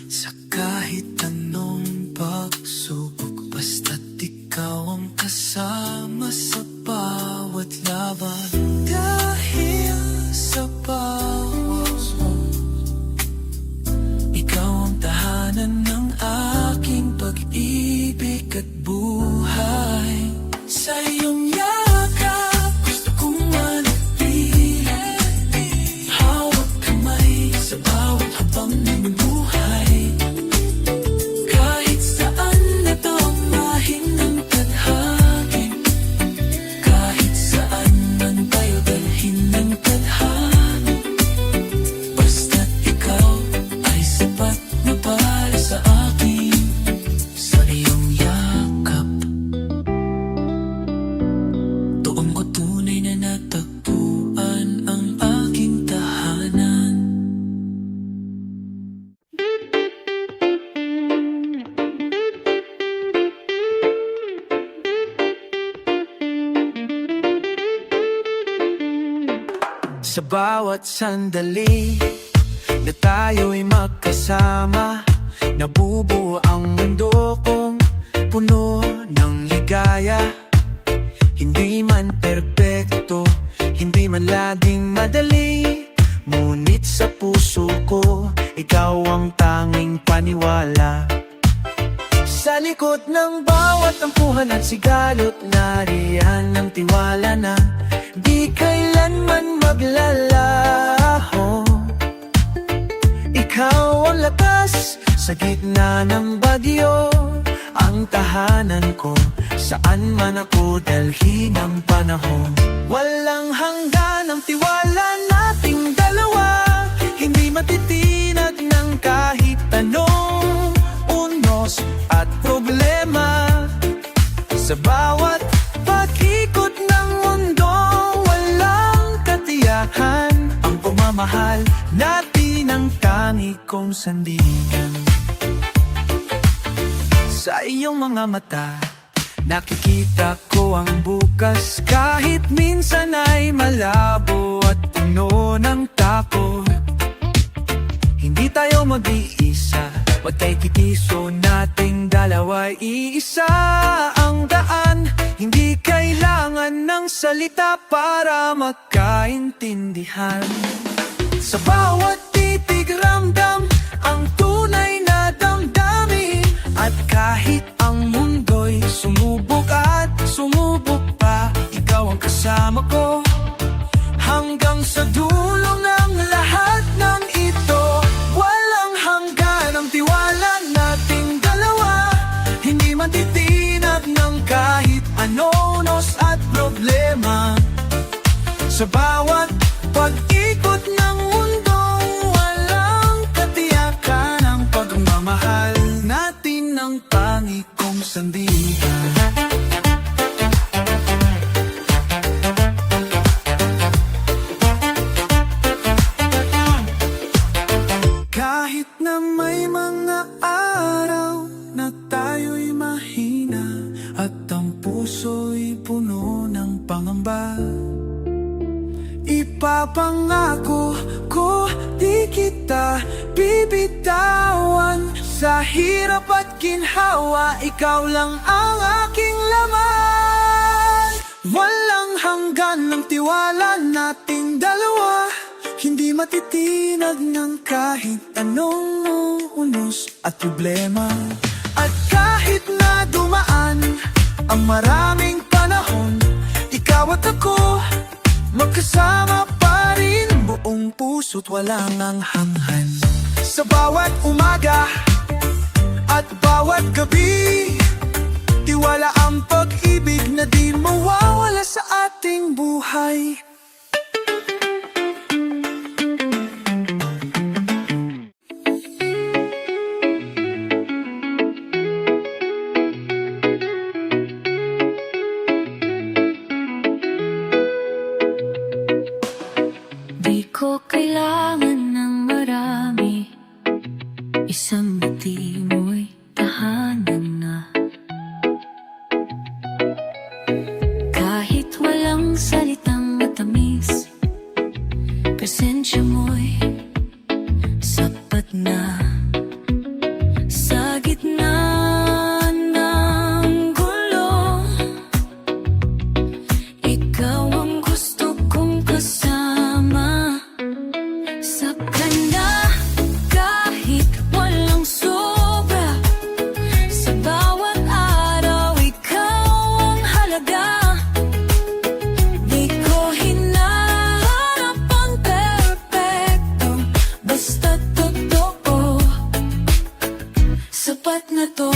Sa kahit anong pagsubok, basta't ikaw ang kasama sa bawat laban. Dahil sa bawat ikaw ang tahanan ng aking pag-ibig at buhay. Sa iyong yakap, gusto kong manatili, hawak kamay sa bawat habang namumuhay. Kahit saan na to mahinang tadhangin, kahit saan man tayo dalhin ng tadhana, basta't ikaw ay sapat na para sa akin. Sa iyong yakap, doon ko tunay na natagpuan ang aking tahanan. Sa bawat sandali na tayo'y magkasama, nabubuo ang mundo kong puno ng ligaya. Hindi man perpekto, hindi man laging madali, ngunit sa puso ko, ikaw ang tanging paniwala. Sa likod ng bawat tampuhan at sigalot, nariyan ang tiwala na di kailanman maglalaho. Ikaw ang lakas sa gitna ng bagyo, ang tahanan ko saan man ako dalhin ng panahon. Walang hanggan ang tiwala nating dalawa, hindi matitinag ng kahit anong unos at problema. Sa bawat pag-ikot ng mundo, walang katiyakan, ang pagmamahal natin ang tangi kong sandigan. Sa iyong mga mata, nakikita ko ang bukas, kahit minsan ay malabo at puno ng takot. Hindi tayo mag-iisa, pagkay kitiso nating dalawa'y iisa ang daan. Hindi kailangan ng salita para magkaintindihan. Sa bawat titig ramdam ang tunay na damdamin, at kahit ang mundo'y sumubok at sumubok pa, ikaw ang kasama ko hanggang sa dulo ng lahat ng ito. Walang hanggan ang tiwala nating dalawa, hindi man titinag ng kahit anonos at problema. Sa bawat pag-ikot ng mundo, walang katiyakan, ang pagmamahal natin ang tangi kong sandigan. Kahit na may mga araw na tayo'y mahina at ang puso'y puno ng pangamba, ipapangako ko di kita bibitawan. Sa hirap at ginhawa, ikaw lang ang aking laman. Walang hanggan ng tiwala nating dalawa, hindi matitinag ng kahit anong unos at problema. At kahit na dumaan ang maraming panahon, ikaw at ako magkasama pa rin, buong puso't walang ang hanghan. Sa bawat umaga at bawat gabi, tiwala ang pag-ibig na di mawawala sa ating buhay. Di ko kailangan ng marami, isang ngiti mo'y tahanan na. Kahit walang salitang matamis, presensya mo'y sapat na. sapat na to.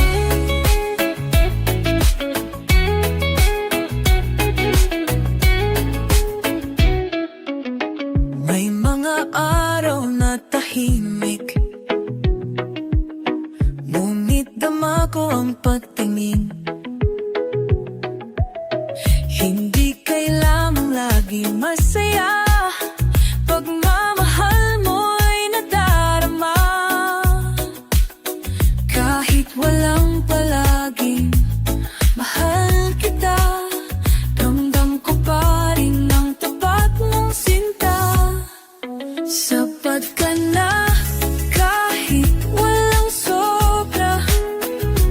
May mga araw na tahimik, ngunit dama ko ang pagtingin. Hindi kailangang lagi masaya, pagmamahal mo'y nadarama. Kahit walang palaging mahal kita, ramdam ko pa rin ang tapat mong sinta. Sapat ka na kahit walang sobra,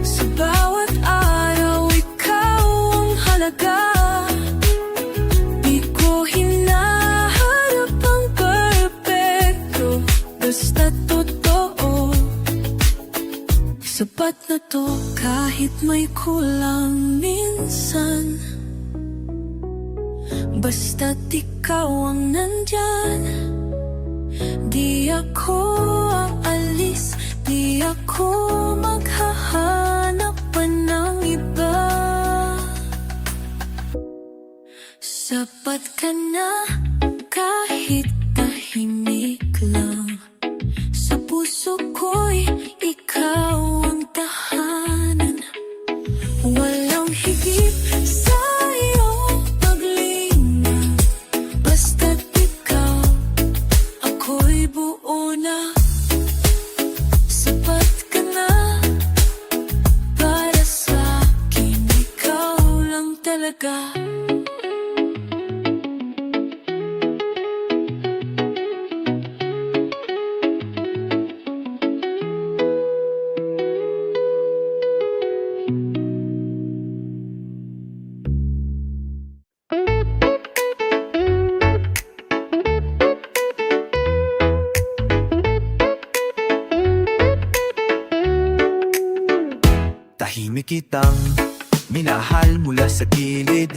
sa bawat araw ikaw ang halaga. Di ko hinaharap ang perpekto, basta totoo. Sapat na to kahit may kulang minsan, basta't ikaw ang nandyan. Di ako aalis, di ako maghahanap pa ng iba. Sapat ka na kahit tahimik lang, sa puso ko'y ikaw ang tahanan. Walang higit sa iyong paglinang, basta't ikaw, ako'y buo na. Sapat ka na para sa'kin, ikaw lang talaga. Tahimik kitang minahal mula sa gilid,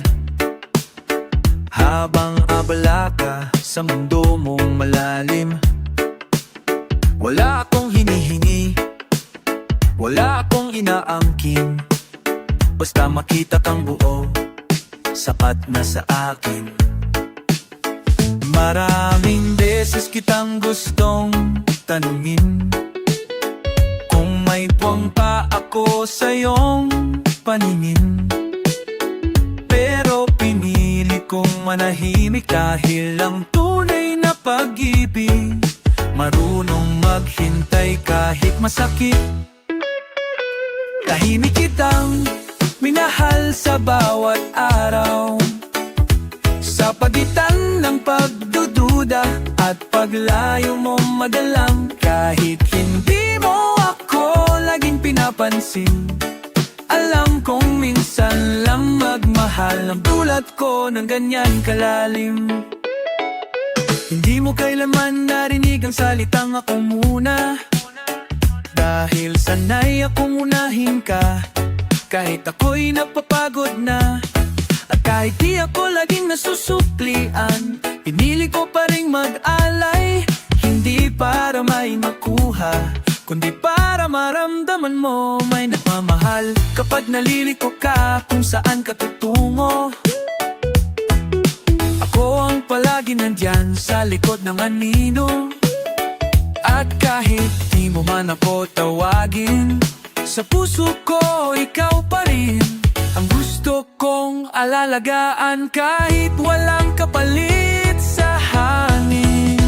habang abala ka sa mundo mong malalim. Wala akong hinihingi, wala akong inaangkin, basta makita kang buo, sapat na sa akin. Maraming beses kitang gustong tanungin kung may puwang pa ako sa iyong paningin, pero pinili kong manahimik dahil ang tunay na pag-ibig marunong maghintay kahit masakit. Tahimik kitang minahal sa bawat araw, sa pagitan ng pagdududa at paglayo mo madalang. Kahit hindi mo ako laging pinapansin, alam kong minsan lang magmahal ng tulad ko ng ganyan kalalim. Hindi mo kailanman narinig ang salitang ako muna, dahil sanay akong unahin ka. Kahit ako'y napapagod na, at kahit di ako laging nasusuklian, pinili ko pa ring mag-alay. Hindi para may makuha, kundi para maramdaman mo may nagmamahal. Kapag naliliko ka kung saan ka tutungo, ako ang palagi nandyan sa likod ng anino. At kahit di mo man ako tawagin, sa puso ko ikaw pa rin ang gusto kong alalagaan, kahit walang kapalit sa hangin.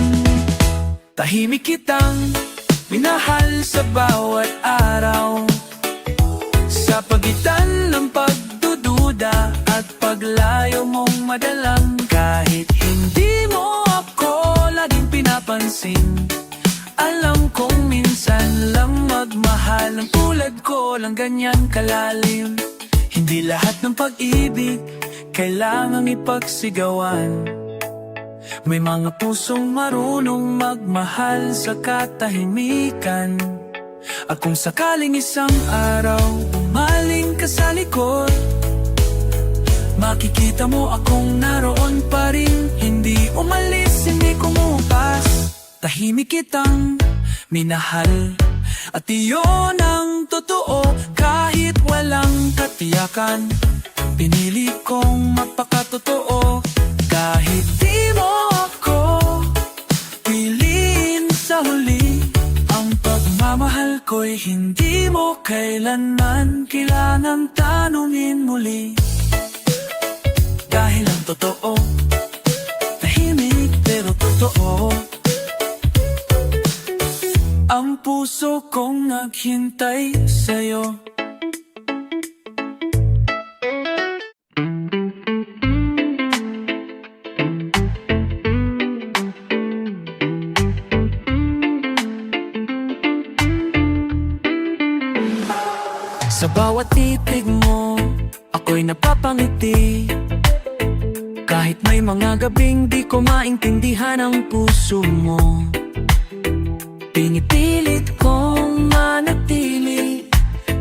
Tahimik kitang minahal sa bawat araw, sa pagitan ng pagdududa at paglayo mong madalang. Kahit hindi mo ako laging pinapansin, alam kong minsan lang magmahal ng tulad ko lang ganyan kalalim. Hindi lahat ng pag-ibig kailangang ipagsigawan, may mga pusong marunong magmahal sa katahimikan. At kung sakaling isang araw umaling ka sa likod, makikita mo akong naroon pa rin. Hindi umalis, hindi kumupas. Tahimik kitang minahal At iyon ang totoo kahit walang katiyakan. Pinili kong magpakatotoo kahit di mo ako piliin sa huli. Ang pagmamahal ko'y hindi mo kailanman kailangang tanungin muli. Dahil ang totoo, tahimik pero totoo, ang puso kong naghintay sa'yo. Sa bawat titig mo, ako'y napapangiti. Kahit may mga gabing di ko maintindihan ang puso mo, pinipilit kong manatili,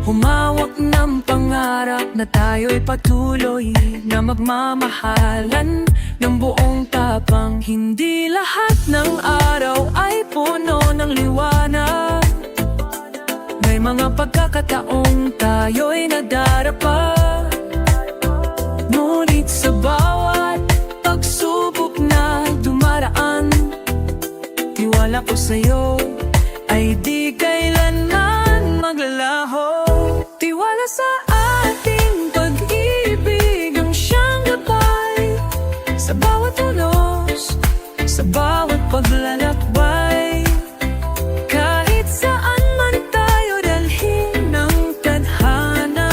humawak ng pangarap na tayo'y patuloy na magmamahalan ng buong tapang. Hindi lahat ng araw ay puno ng liwanag. May mga pagkakataong tayo'y nadarapa, ngunit sa bawat pagsubok na dumaraan, tiwala ko sa'yo ay di kailanman maglalaho. Tiwala sa ating pag-ibig ang siyang gabay, sa bawat unos, sa bawat paglalakbay. Kahit saan man tayo dalhin ng tadhana,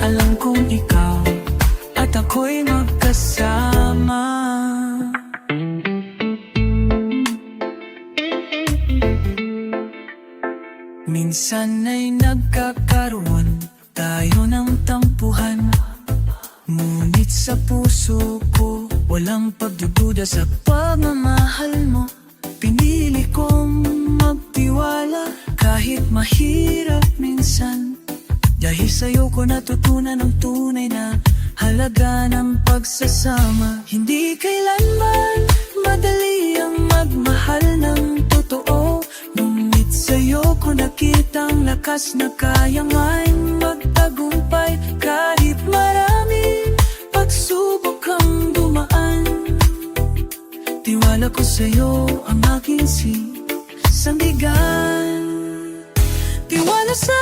alam kong ikaw at ako'y magkasama. Minsan ay nagkakaroon tayo ng tampuhan, ngunit sa puso ko walang pagdududa sa pagmamahal mo. Pinili kong magtiwala kahit mahirap minsan, dahil sa'yo ko natutunan ang tunay na halaga ng pagsasama. Hindi kailanman madali ang magmahal ng totoo, ngunit sa'yo ko nakita ang lakas na kayang ay magtagumpay. Kahit maraming pagsubok ang dumaan, tiwala ko sa'yo ang aking sandigan. Tiwala sa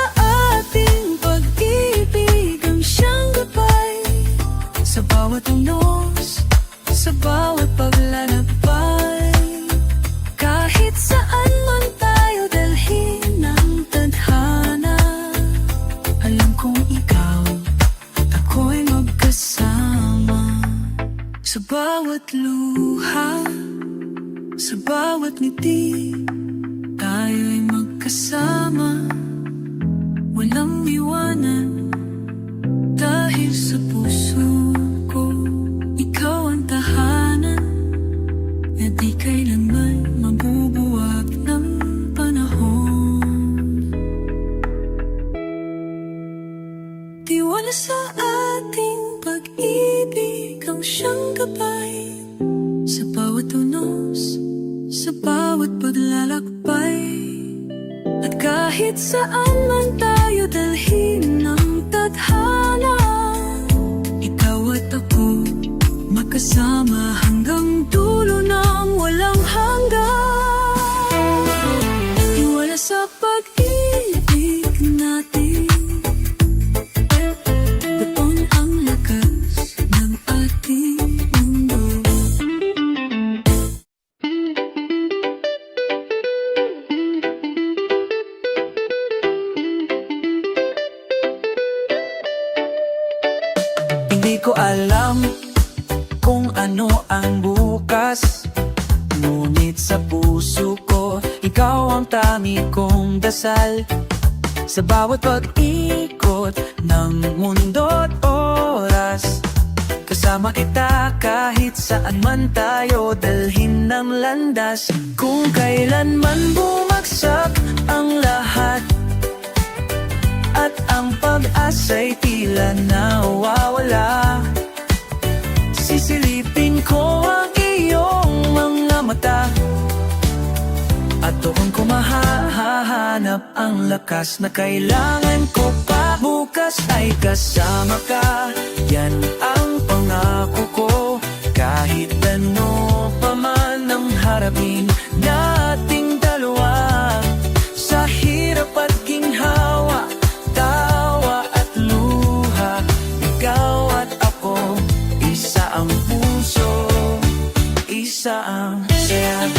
ating pag-ibig ang siyang gabay, sa bawat unos, sa bawat paglalakbay. Kahit saan man tayo dalhin ng tadhana, alam kong ikaw at ako'y magkasama. Sa bawat luha, sa bawat ngiti, tayo'y magkasama. Walang iwanan, dahil sa puso ko ikaw ang tahanan na di kailanman mabubuwag ng panahon. Tiwala sa ating pag-ibig ang siyang gabay, sa bawat unos, sa bawat paglalakbay. At kahit saan man tayo dalhin ng tadhana, ikaw at ako magkasama hanggang dulo ng walang hanggan. Tiwala sa pag-ibig natin, doon ang lakas ng ating mundo. Hindi ko alam kung ano ang bukas, ngunit sa puso ko ikaw ang tanging kong dasal. Sa bawat pag-ikot ng mundo't oras, kasama kita kahit saan man tayo dalhin ng landas. Kung kailanman bumagsak ang lahat at ang pag-asa'y tila nawawala, sisilipin ko ang iyong mga mata at doon ko mahahanap hanap ang lakas na kailangan ko pa. Bukas ay kasama ka, yan ang pangako ko. Kahit ano pa man ang harapin nating dalawa, sa hirap at ginhawa, tawa at luha, ikaw at ako, isa ang puso, isa ang saya.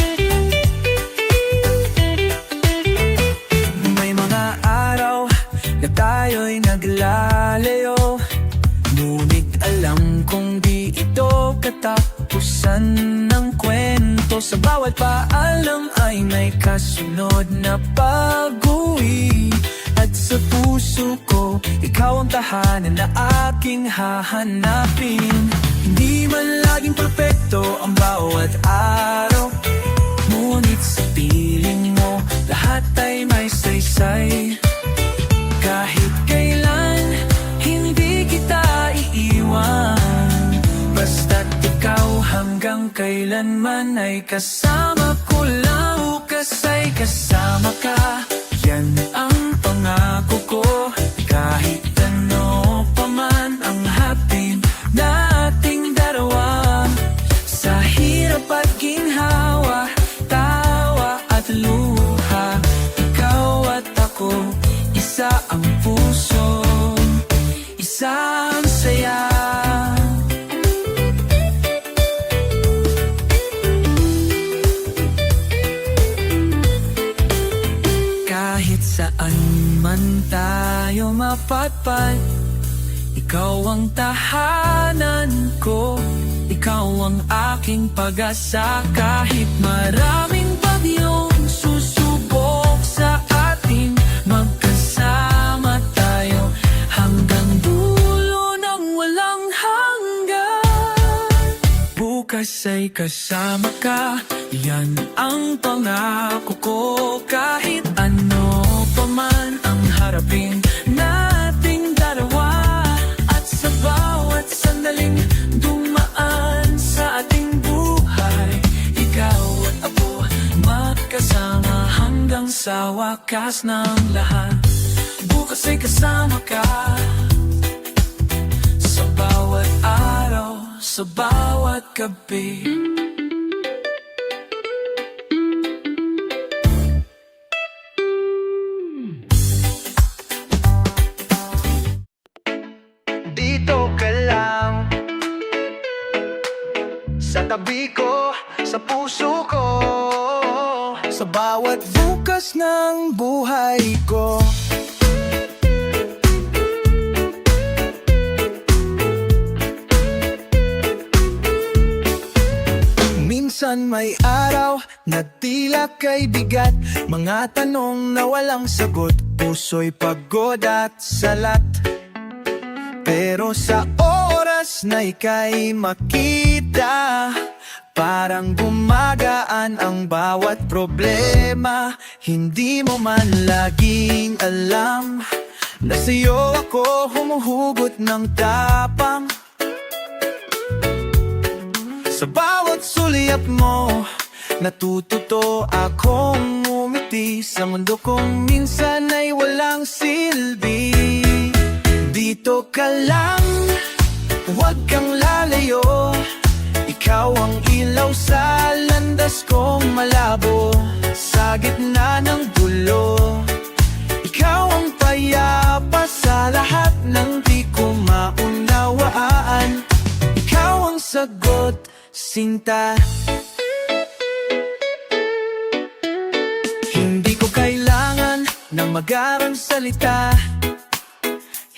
May mga araw na tayo'y naglalayo, ngunit alam kong di ito katapusan ng kwento. Sa bawat paalam ay may kasunod na pag-uwi, at sa puso ko, ikaw ang tahanan na aking hahanapin. Hindi man laging perfecto ang bawat araw, ngunit sa piling mo, lahat ay may saysay. Kahit kailan, hindi kita iiwan, basta't ikaw hanggang kailanman ay kasama ko lang. Bukas ay kasama ka, yan ang pangako ko. Kahit ano pa man ang hapin nating dalawa, sa hirap at ginhawa, tawa at luha, ikaw at ako, isa ang puso, isa ang saya. Kahit saan man tayo mapatpat, ikaw ang tahanan ko, ikaw ang aking pag-asa. Kahit maraming bagyong susubok sa atin, magkasama tayo hanggang dulo ng walang hanggan. Bukas ay kasama ka, yan ang pangako ko. Kahit ano pa man ang harapin nating dalawa, at sa bawat sandaling dumaan sa ating buhay, ikaw at ako magkasama hanggang sa wakas ng lahat. Bukas ay kasama ka, sa bawat araw, sa bawat gabi. Dito ka lang, sa tabi ko, sa puso ko, Sa bawat bukas ng buhay ko. Minsan may araw na tila kay bigat, mga tanong na walang sagot, puso'y pagod at salat. Pero sa oras na ika'y makita, parang gumagaan ang bawat problema. Hindi mo man laging alam na sa'yo ako humuhugot ng tapang. Sa bawat sulyap mo, natututo akong umiti sa mundo kong minsan ay walang silbi. Dito ka lang, huwag kang lalayo, ikaw ang ilaw sa landas kong malabo. Sa gitna ng gulo, ikaw ang payapa sa lahat ng di ko maunawaan. Ikaw ang sagot, sinta. Hindi ko kailangan ng magarang salita,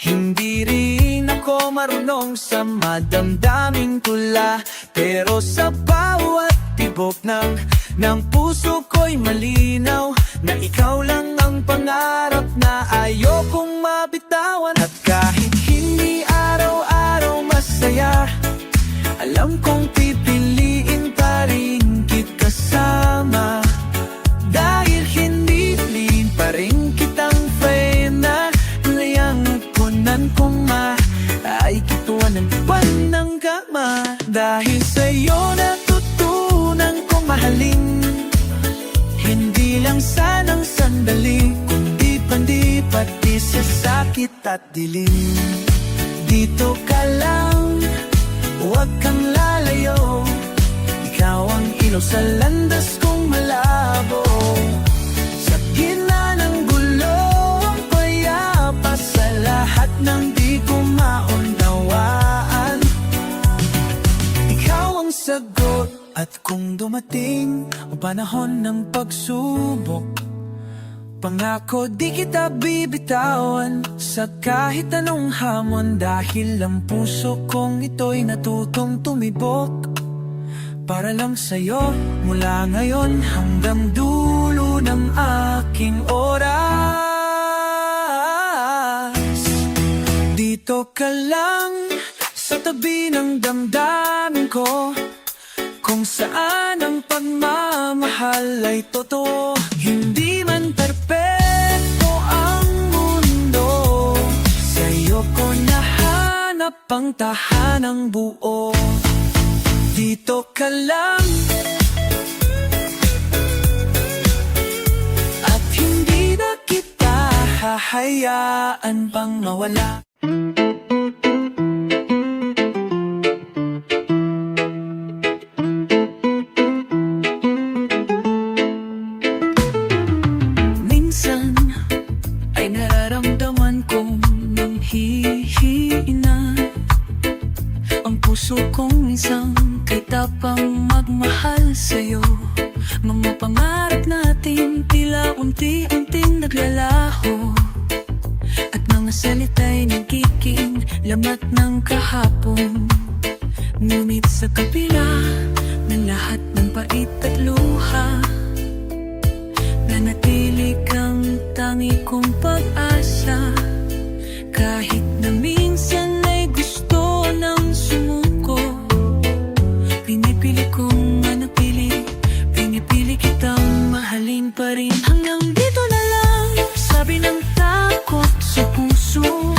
hindi rin ako marunong sa madamdaming tula. Pero sa bawat tibok ng puso ko'y malinaw na ikaw lang ang pangarap na ayokong mabitawan. At kahit hindi araw-araw masaya, alam kong pipiliin pa rin kit kasama. Dahil hindi lin pa rin kitang frena, layang kunan kong ay kituan ng buwan ng gama. Dahil sa'yo natutunan kong mahalin, hindi lang sanang sandali, kung hindi sa sakit at dilim. Dito ka lang, huwag kang lalayo. Ikaw ang ilaw sa landas kong malabo. Sa gitna ng gulo, ang payapa sa lahat ng di ko maunawaan. Ikaw ang sagot, at kung dumating ang panahon ng pagsubok, pangako di kita bibitawan sa kahit anong hamon. Dahil ang puso kong ito'y natutong tumibok para lang sa'yo, mula ngayon hanggang dulo ng aking oras. Dito ka lang sa tabi ng damdamin ko, kung saan ang pagmamahal ay totoo. Hindi man perpekto ang mundo, sa'yo ko nahanap ang tahanang buo. Dito ka lang, at hindi na kita hahayaan pang mawala. Minsan ay nararamdaman kong nanghihina ang puso kong isang kay tapang magmahal sa'yo. Mga pangarap natin tila unti-unting naglalaho, at mga salita'y nagiging lamat ng kahapon. Ngunit sa kabila ng lahat ng pait at luha, nanatili kang tangi kong pag-asa. Kahit na minsan ay gusto ng sumuko, pinipili kong manatili, pinipili kitang mahalin pa rin. Hanggang dito na lang, sabi ng takot sa puso.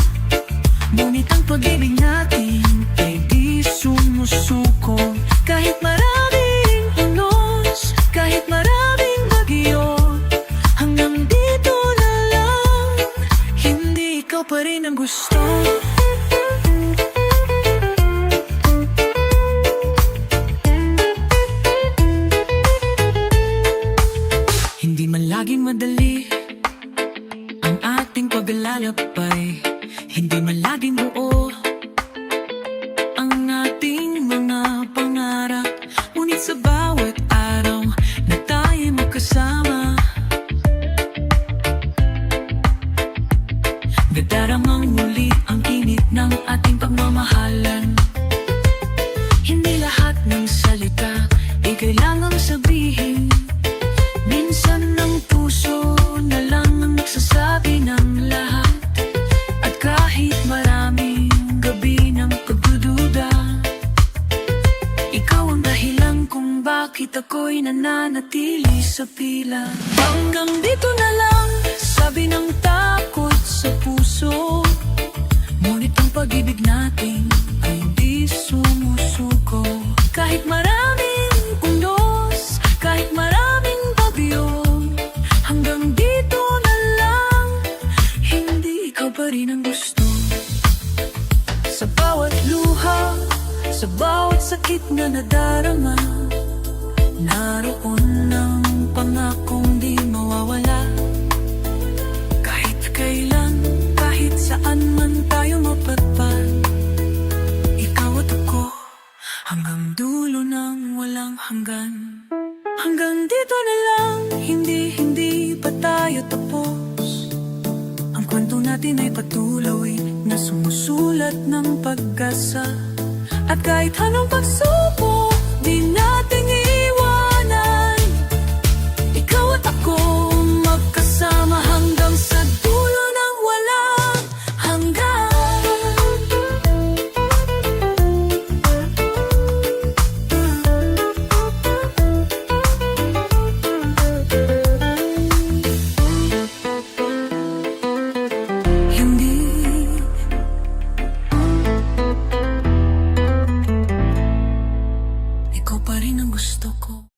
Ngunit ang pag-ibig natin ay di sumusuko. Kahit maraming unos, kahit maraming bagyo, hanggang dito na lang, hindi ikaw pa rin ang gusto. Hindi man laging madali ang ating paglalakbay, hindi man laging buo ang ating mga pangarap. Ngunit sa bawat araw na tayo'y magkasama, nadaramang muli ang init ng ating pagmamahalan. Hindi lahat ng salita ay kailangang sabihin. Minsan ng puso na lang ang nagsasabi ng lahat. At kahit maraming gabi ng pagdududa, ikaw ang dahilan kung bakit ako'y nananatili sa pila. Hanggang dito na lang, sabi ng takot sa puso. Ngunit ang pag-ibig natin ay di sumusuko. Kahit maraming unos, kahit maraming bagyo, hanggang dito na lang, hindi ikaw pa rin ang gusto. Sa bawat luha, sa bawat sakit na nadarama, naroon ang pangakong di mawawala. Kahit kailan, kahit saan man tayo mapadpad, ikaw at ako, hanggang dulo ng walang hanggan. Hanggang dito na lang, hindi pa tayo tapos. Ang kwento natin ay patuloy na sumusulat ng pag-asa. At kahit anong pagsubok, di natin iwanan. Ikaw at ako magkasama hanggang sa dulo ng walang hanggan. Hindi ikaw pa rin ang gusto ko.